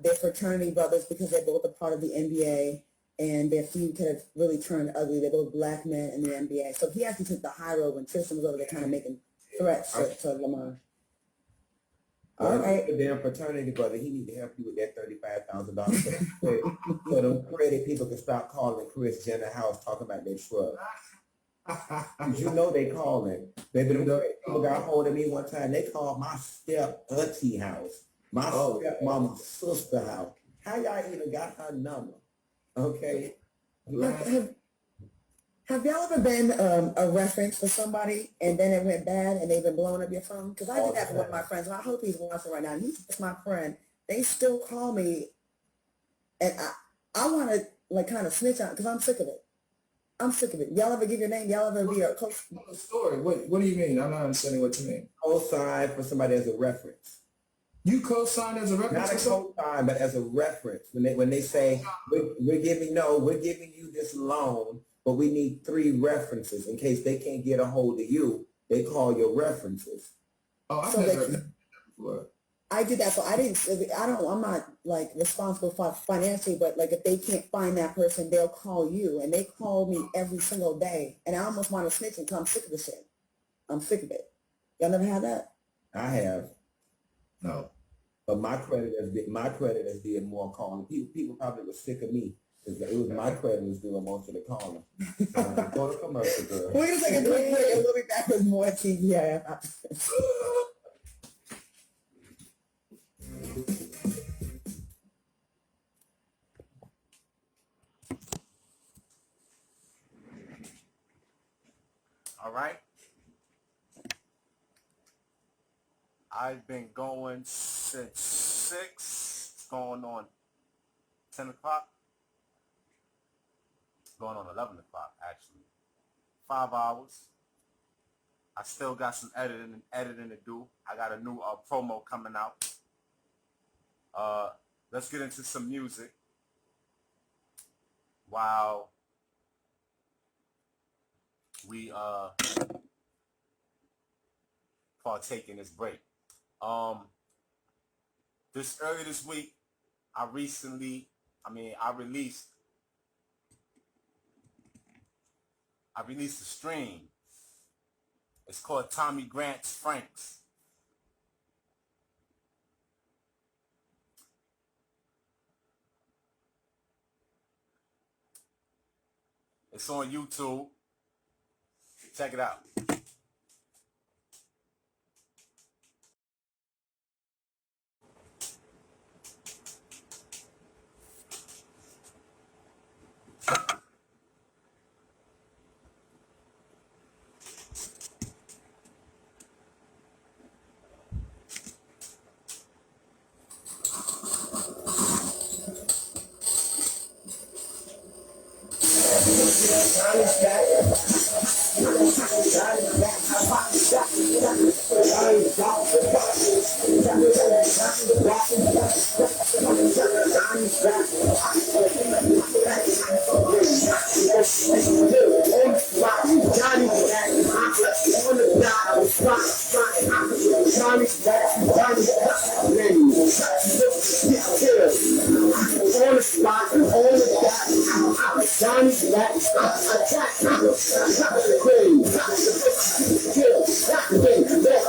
they're fraternity brothers because they're both a part of the NBA, and their feud could have really turned ugly. They're both black men in the NBA. So he actually took the high road when Tristan was over there kind of making threats to Lamar. All right. The damn fraternity brother, he need to help you with that $35,000. So them credit people can stop calling Chris Jenner house talking about their truck. You know they calling. People got hold of me one time. They called my step auntie house, my stepmama's sister house. How y'all even got her number? Okay. Have y'all ever been a reference for somebody and then it went bad and they've been blowing up your phone? Because I did that for one of my friends. And I hope he's watching right now. He's just my friend. They still call me, and I want to kind of snitch out because I'm sick of it. Y'all ever give your name? Y'all ever be a coach? Story. What do you mean? I'm not understanding what you mean. Co-sign for somebody as a reference. You co-sign as a reference? Not a co-sign, but as a reference. When they say we're giving you this loan, but we need 3 references in case they can't get a hold of you. They call your references. Oh, I've never heard that before. I did that, so I'm not responsible for financially, but if they can't find that person, they'll call you, and they call me every single day, and I almost want to snitch until I'm sick of the shit. I'm sick of it. Y'all never had that? I have. No. But my credit has been more calling. People probably were sick of me. It was my credit was doing most of the calling. Go to commercial, girl. We're going to take a quick break and we'll be back with more TGIF. All right. I've been going since 6. It's going on 10 o'clock. It's going on 11 o'clock, actually. 5 hours. I still got some editing to do. I got a new promo coming out. Let's get into some music while we partake in this break. Early this week, I released a stream. It's called Tommy Grant's Franks. It's on YouTube. Check it out. Johnny's back. Attack. Crazy. Kill. Johnny's back.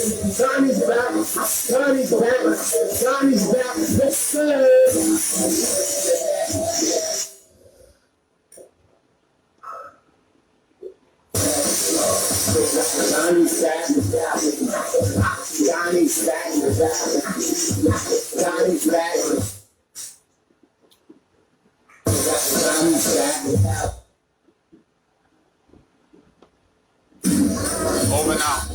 Johnny's back. Johnny's back. Johnny's back. Let's serve. Johnny's back. Johnny's back. Johnny's back. Johnny's back. Over and out.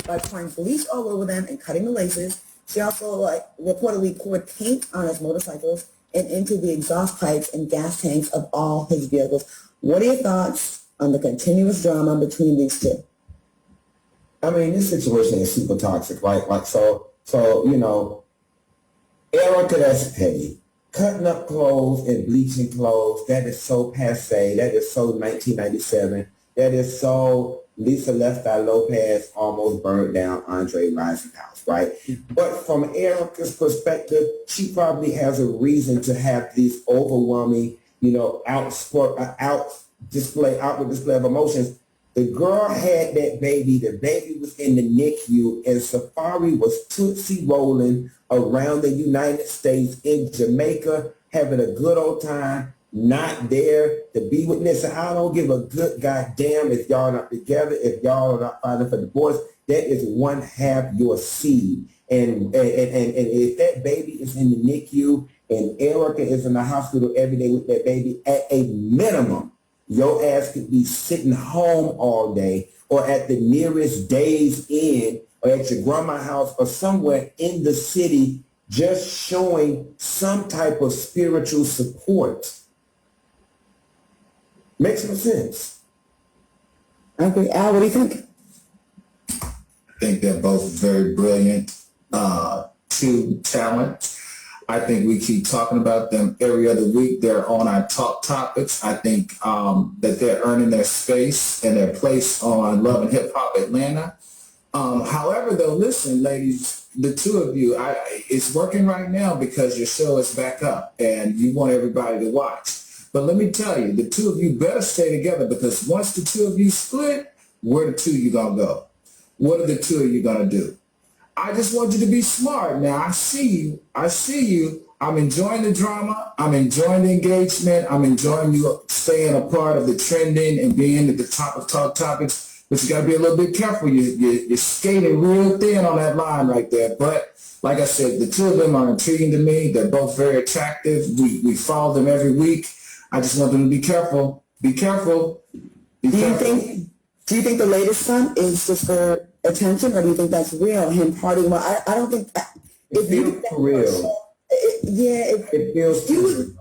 By pouring bleach all over them and cutting the laces. She also reportedly poured paint on his motorcycles and into the exhaust pipes and gas tanks of all his vehicles. What are your thoughts on the continuous drama between these two? I mean, this situation is super toxic, right? Like, so, you know, Erica, that's petty. Cutting up clothes and bleaching clothes, that is so passe. That is so 1997. That is so Lisa Left-Eye Lopez almost burned down Andre Rising house, right? But from Erica's perspective, she probably has a reason to have these overwhelming, you know, outward display of emotions. The girl had that baby. The baby was in the NICU, and Safari was tootsie rolling around the United States in Jamaica, having a good old time, not there to be with. Listen, I don't give a good goddamn if y'all not together, if y'all are not filing for divorce. That is one half your seed. And if that baby is in the NICU and Erica is in the hospital every day with that baby, at a minimum, your ass could be sitting home all day or at the nearest Days Inn or at your grandma's house or somewhere in the city just showing some type of spiritual support. Makes no sense. Okay, Al, what do you think? I think they're both very brilliant, two talent. I think we keep talking about them every other week. They're on our top topics. I think that they're earning their space and their place on Love and Hip Hop Atlanta. However, though, listen, ladies, the two of you, it's working right now because your show is back up and you want everybody to watch. But let me tell you, the two of you better stay together because once the two of you split, where the two of you going to go? What are the two of you going to do? I just want you to be smart. Now, I see you. I'm enjoying the drama. I'm enjoying the engagement. I'm enjoying you staying a part of the trending and being at the top of talk topics. But you got to be a little bit careful. You're skating real thin on that line right there. But like I said, the two of them are intriguing to me. They're both very attractive. We follow them every week. I just want them to be careful. Be careful. Do you think the latest stunt is just for attention, or do you think that's real? Him partying? Well, I don't think that. It feels for real. It feels for real.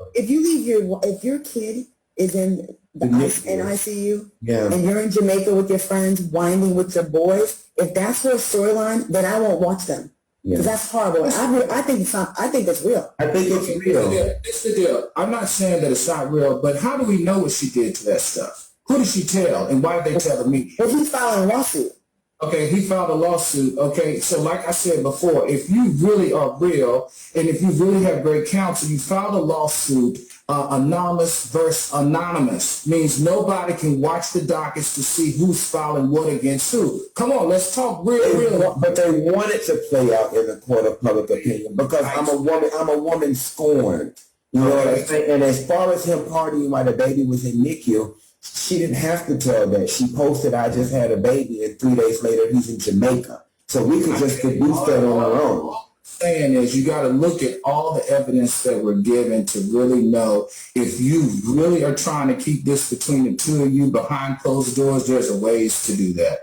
If your kid is in the ICU and you're in Jamaica with your friends, winding with your boys, if that's your storyline, then I won't watch them. Because that's horrible. I think it's real. I think it's real. It's the deal. I'm not saying that it's not real, but how do we know what she did to that stuff? Who did she tell, and why did they tell me? Well, he's filing a lawsuit. Okay, he filed a lawsuit. Okay, so like I said before, if you really are real, and if you really have great counsel, you filed a lawsuit. Anonymous versus anonymous means nobody can watch the dockets to see who's filing what against who. Come on, let's talk real. But they want it to play out in the court of public opinion because I'm a woman scorned. You know what I'm saying? And as far as him partying while the baby was in NICU, she didn't have to tell that. She posted, I just had a baby, and 3 days later, he's in Jamaica. So we could just deduce that on our own. Saying is you got to look at all the evidence that we're given to really know if you really are trying to keep this between the two of you behind closed doors. There's a ways to do that.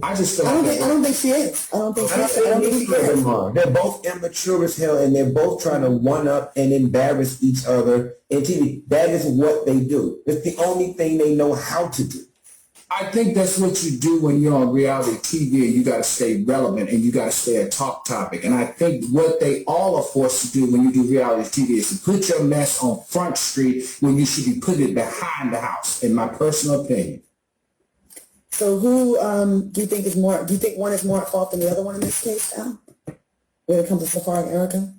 I don't think she is. I don't think she is. They're both immature as hell, and they're both trying to one up and embarrass each other in TV. That is what they do. It's the only thing they know how to do. I think that's what you do when you're on reality TV, and you got to stay relevant and you got to stay a talk topic. And I think what they all are forced to do when you do reality TV is to put your mess on Front Street when you should be putting it behind the house, in my personal opinion. So who do you think is more? Do you think one is more at fault than the other one in this case, Al? When it comes to Safari and Erica?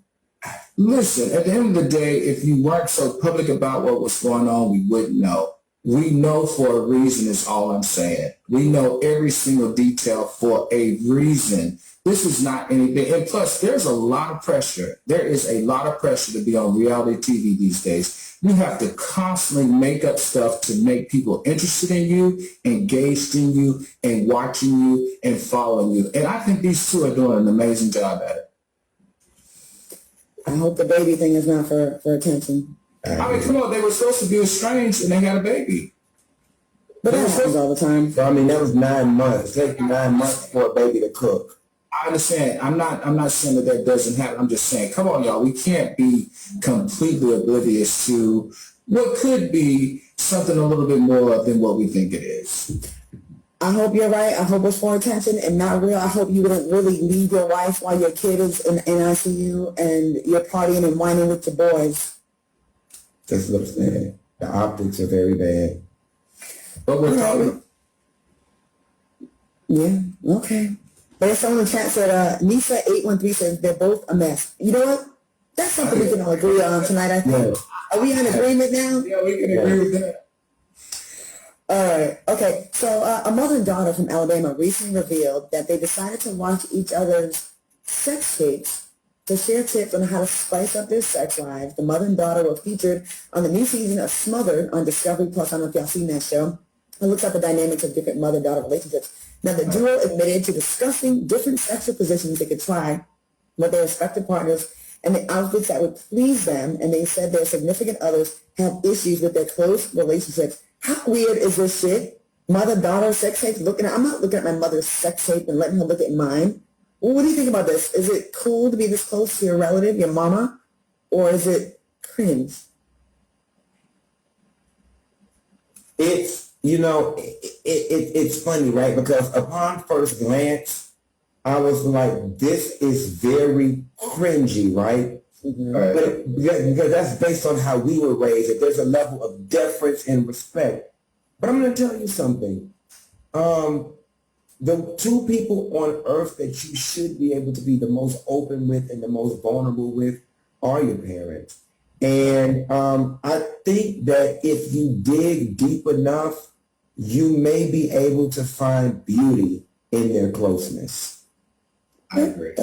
Listen, at the end of the day, if you weren't so public about what was going on, we wouldn't know. We know for a reason is all I'm saying. We know every single detail for a reason. This is not anything. And plus, there's a lot of pressure. There is a lot of pressure to be on reality TV these days. You have to constantly make up stuff to make people interested in you, engaged in you, and watching you and following you. And I think these two are doing an amazing job at it. I hope the baby thing is not for attention. I mean, come on, they were supposed to be estranged and they had a baby. But that happens all the time. So, I mean, that was 9 months. It takes 9 months for a baby to cook. I understand. I'm not saying that doesn't happen. I'm just saying, come on, y'all. We can't be completely oblivious to what could be something a little bit more than what we think it is. I hope you're right. I hope it's for attention and not real. I hope you wouldn't really leave your wife while your kid is in ICU and you're partying and whining with your boys. This looks bad. The optics are very bad. But we're talking. Yeah, okay. There's someone in the chat said, Nisa813 says they're both a mess. You know what? That's something we can all agree on tonight, I think. Yeah. Are we in agreement now? Yeah, we can agree with that. All right. Okay. So a mother and daughter from Alabama recently revealed that they decided to watch each other's sex tapes to share tips on how to spice up their sex lives. The mother and daughter were featured on the new season of Smothered on Discovery Plus. I don't know if y'all seen that show. It looks at the dynamics of different mother-daughter relationships. Now, the duo admitted to discussing different sexual positions they could try with their respective partners and the outfits that would please them, and they said their significant others have issues with their close relationships. How weird is this shit? Mother-daughter sex tape? I'm not looking at my mother's sex tape and letting her look at mine. Well, what do you think about this? Is it cool to be this close to your relative, your mama, or is it cringe? It's, you know, it's funny, right? Because upon first glance, I was like, this is very cringy, right? Mm-hmm. But because that's based on how we were raised, that there's a level of deference and respect. But I'm going to tell you something. The two people on earth that you should be able to be the most open with and the most vulnerable with are your parents. And I think that if you dig deep enough, you may be able to find beauty in their closeness. I agree.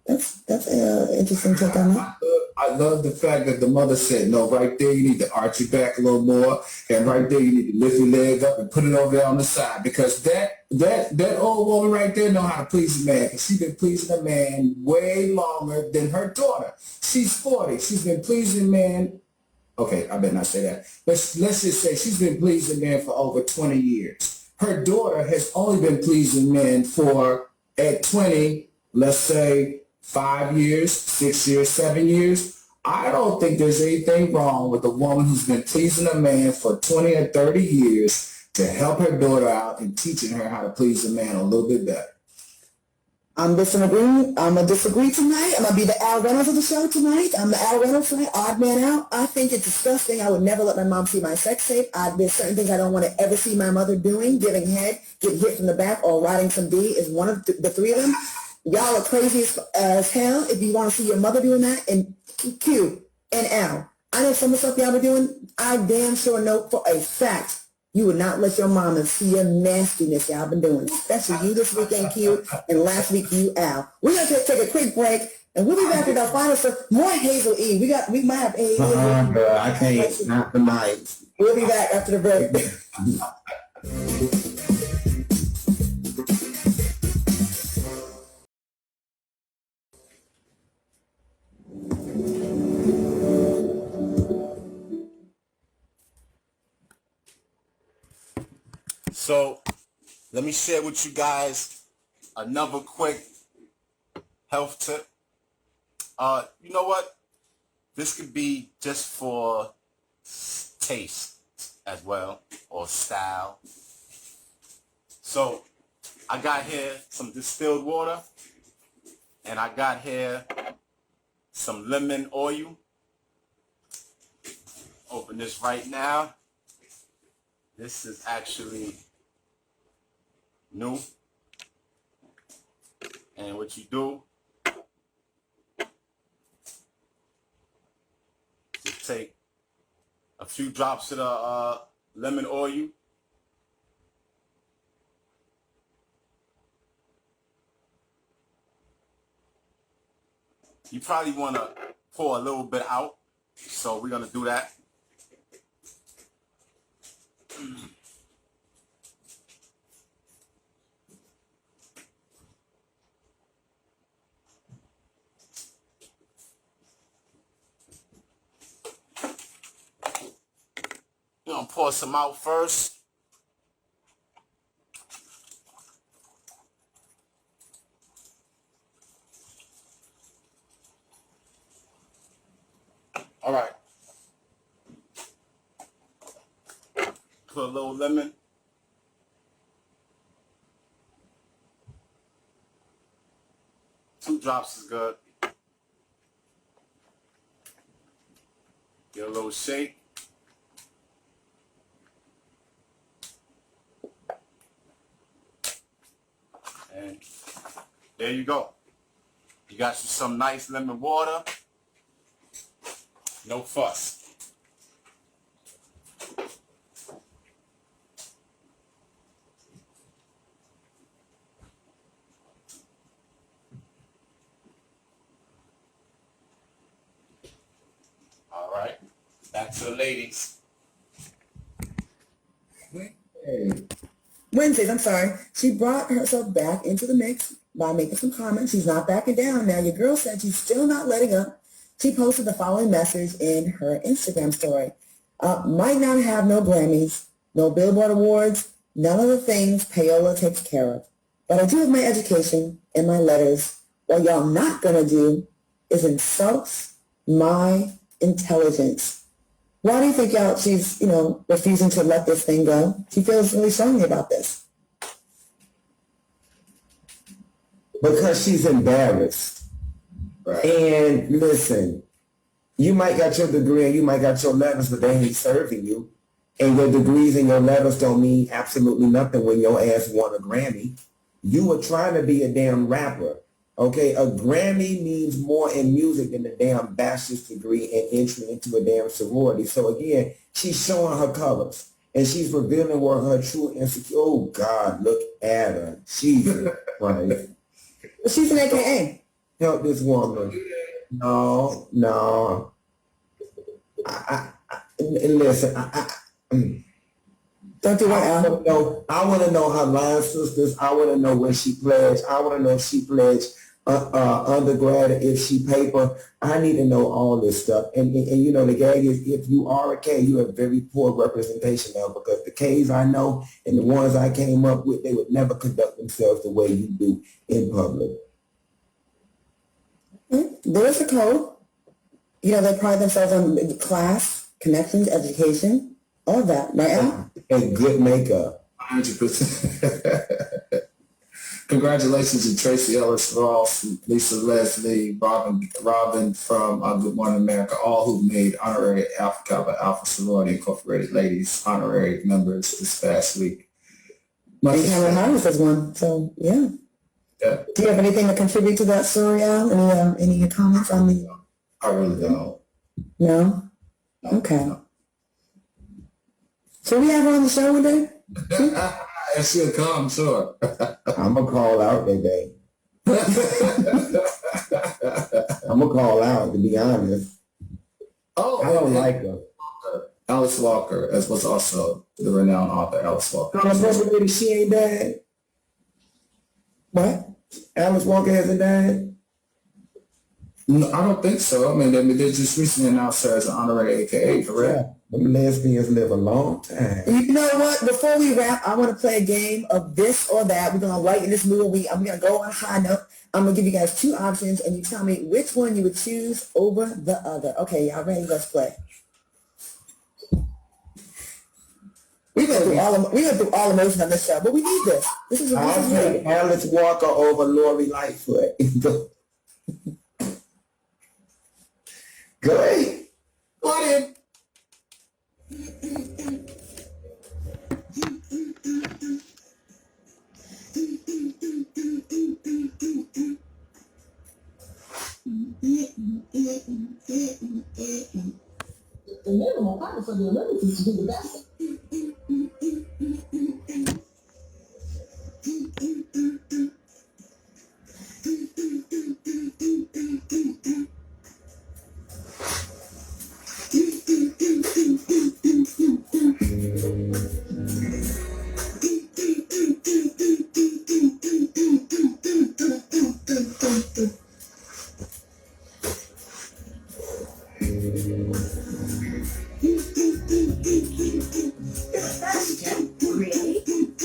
That's an interesting take on that. I love the fact that the mother said, no, right there you need to arch your back a little more, and right there you need to lift your leg up and put it over there on the side, because that old woman right there know how to please a man, because she's been pleasing a man way longer than her daughter. She's 40. She's been pleasing man. Okay, I better not say that. But let's just say she's been pleasing men for over 20 years. Her daughter has only been pleasing men for, at 20, let's say, 5 years, 6 years, 7 years. I don't think there's anything wrong with a woman who's been pleasing a man for 20 or 30 years to help her daughter out and teaching her how to please a man a little bit better. I'm going to disagree tonight. I'm going to be the Al Reynolds of the show tonight. I'm the Al Reynolds tonight, odd man out. I think it's disgusting. I would never let my mom see my sex tape. There's certain things I don't want to ever see my mother doing. Giving head, getting hit from the back, or riding some D is one of the three of them. Y'all are crazy as hell if you want to see your mother doing that. And Q and Al, I know some of the stuff y'all be doing. I damn sure know for a fact you would not let your mama see your nastiness y'all been doing. Especially you this weekend, Q, and last week you, Al. We're going to take a quick break. And we'll be back with our final stuff. More Hazel E. We might have a Girl, I can't, not tonight. We'll be back after the break. So let me share with you guys another quick health tip. You know what? This could be just for taste as well, or style. So I got here some distilled water, and I got here some lemon oil. Open this right now. This is actually new. And what you do, just take a few drops of the lemon oil. You probably want to pour a little bit out, so we're going to do that. You're going to pour some out first. All right. Put a little lemon. Two drops is good. Get a little shake. And there you go. You got you some nice lemon water. No fuss. All right. Back to the ladies. Wednesdays, I'm sorry. She brought herself back into the mix by making some comments. She's not backing down. Now, your girl said she's still not letting up. She posted the following message in her Instagram story. Might not have no Grammys, no Billboard Awards, none of the things Paola takes care of. But I do have my education and my letters. What y'all not going to do is insult my intelligence. Why do you think she's, refusing to let this thing go? She feels really strongly about this. Because she's embarrassed. Right. And listen, you might got your degree and you might got your letters, but they ain't serving you. And your degrees and your letters don't mean absolutely nothing when your ass won a Grammy. You were trying to be a damn rapper. Okay, a Grammy means more in music than a damn bachelor's degree and entry into a damn sorority. So again, she's showing her colors and she's revealing what her true insecurity. Oh God, look at her. Jesus Christ. She's an AKA. Help this woman. No. Listen. Don't do what, Al? I want to know her line sisters. I want to know when she pledged. I want to know if she pledged undergrad, if she paper. I need to know all this stuff. And the gag is, if you are a K, you have very poor representation now, because the Ks I know and the ones I came up with, they would never conduct themselves the way you do in public. There's a code. They pride themselves on class, connections, education, all of that, right, Al? And good makeup. 100%. Congratulations to Tracy Ellis Ross, Lisa Leslie, Robin from Good Morning America, all who made honorary Alpha Kappa Alpha Sorority Incorporated ladies honorary members this past week. And Cameron Harris is one, so yeah. Yeah. Do you have anything to contribute to that story, Al? Any comments on the? I really don't. No? Okay. No. Should we have her on the show one day? And she'll come, sure. I'm going to call out that day. I'm gonna call out, to be honest. Oh, I don't like her. Alice Walker, as was also the renowned author Alice Walker. Colin Purple, she ain't died. What? Alice Walker hasn't died? No, I don't think so. I mean, they just recently announced her as an honorary AKA, correct? The lesbians live a long time. You know what? Before we wrap, I want to play a game of this or that. We're gonna lighten this mood. I'm gonna go on a high note. I'm gonna give you guys two options, and you tell me which one you would choose over the other. Okay, y'all ready? Let's play. We went through all emotion on this show, but we need this. This is I'll take Alice Walker over Lori Lightfoot. Go ahead. Go ahead. The minimum requirement for the Olympics is to be the best. Really?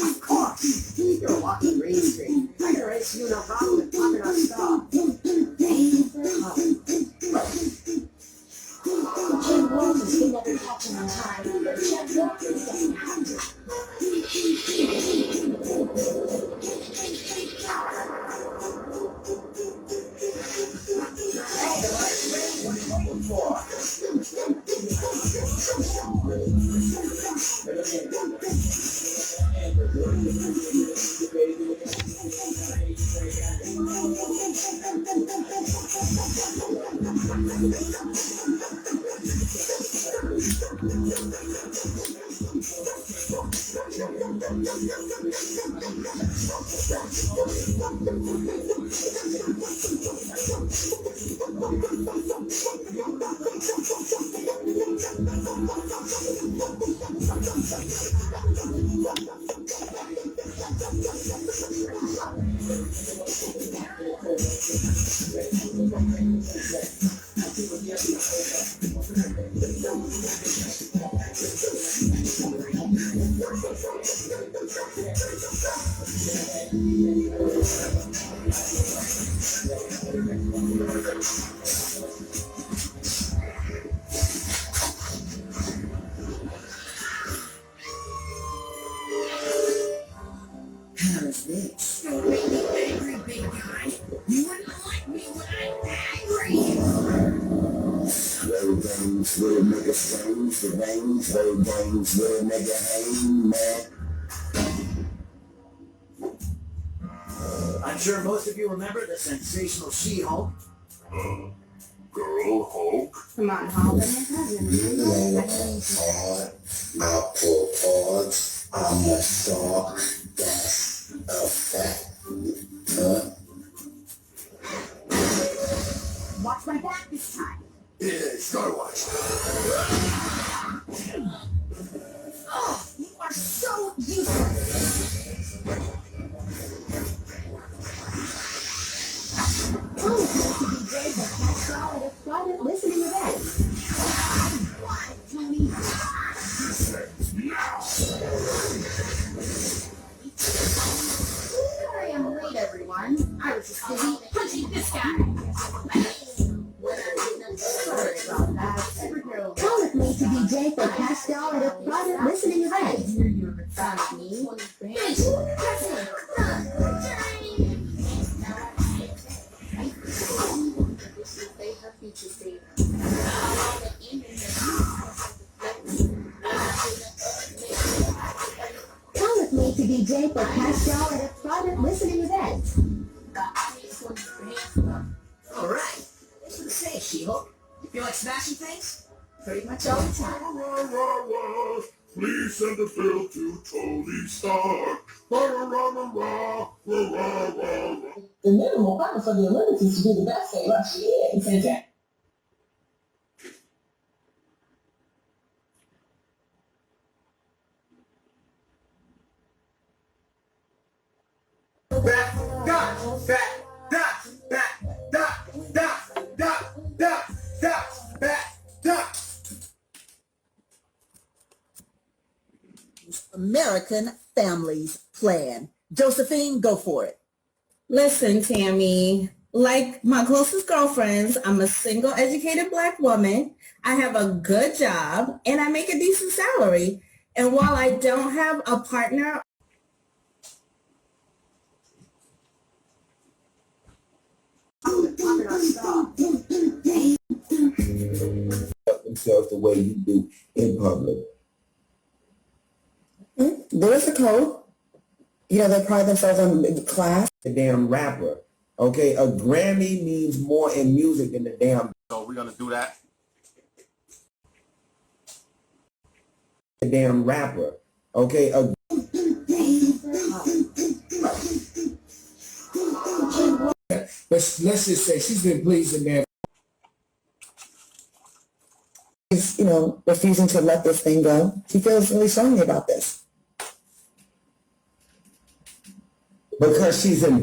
Of course. You're walking Green Street. I can race you no problem with popping our stop. Aim for home. Jim Walters can never catch him on time, but Jeff Walters doesn't have to. How's this? You're really angry, big guy. You wouldn't like me when I'm angry. Road games will make a strange, the range, road games will make a hang, man. I'm sure most of you remember the sensational She-Hulk. Girl Hulk. Come on, Hulk, I'm your cousin. I pull cards, I'm a shark, that's a fact. Watch my back this time. Yeah, start watching. Oh, you are so useless. Listening to that. What, Tony? Sorry I'm late, everyone. I was just busy punching this guy. Sorry about that. Superhero. Call with me to DJ for Pascal at a private listening event. Hear you in front of me. Bitch, that's it. Her future state. Call with me to DJ for Pascal at a private listening event. Alright. That's what to say, She-Hulk. You feel like smashing things? Pretty much all the time. Please send a bill to Tony Stark. Rah-rah-rah-rah-rah, rah-rah-rah-rah. The minimum requirement for the Olympics is to be the best they actually is. Exactly. American Families Plan. Josephine, go for it. Listen, Tammy, like my closest girlfriends, I'm a single, educated Black woman. I have a good job and I make a decent salary. And while I don't have a partner, themselves the way you do in public. There's a code. You know, they pride themselves on the class. The damn rapper. Okay, a Grammy means more in music than the damn. So we're gonna do that. The damn rapper. Okay, a. But let's just say she's been pleasing man. Is, you know, refusing to let this thing go. She feels really strongly about this. Because she's in.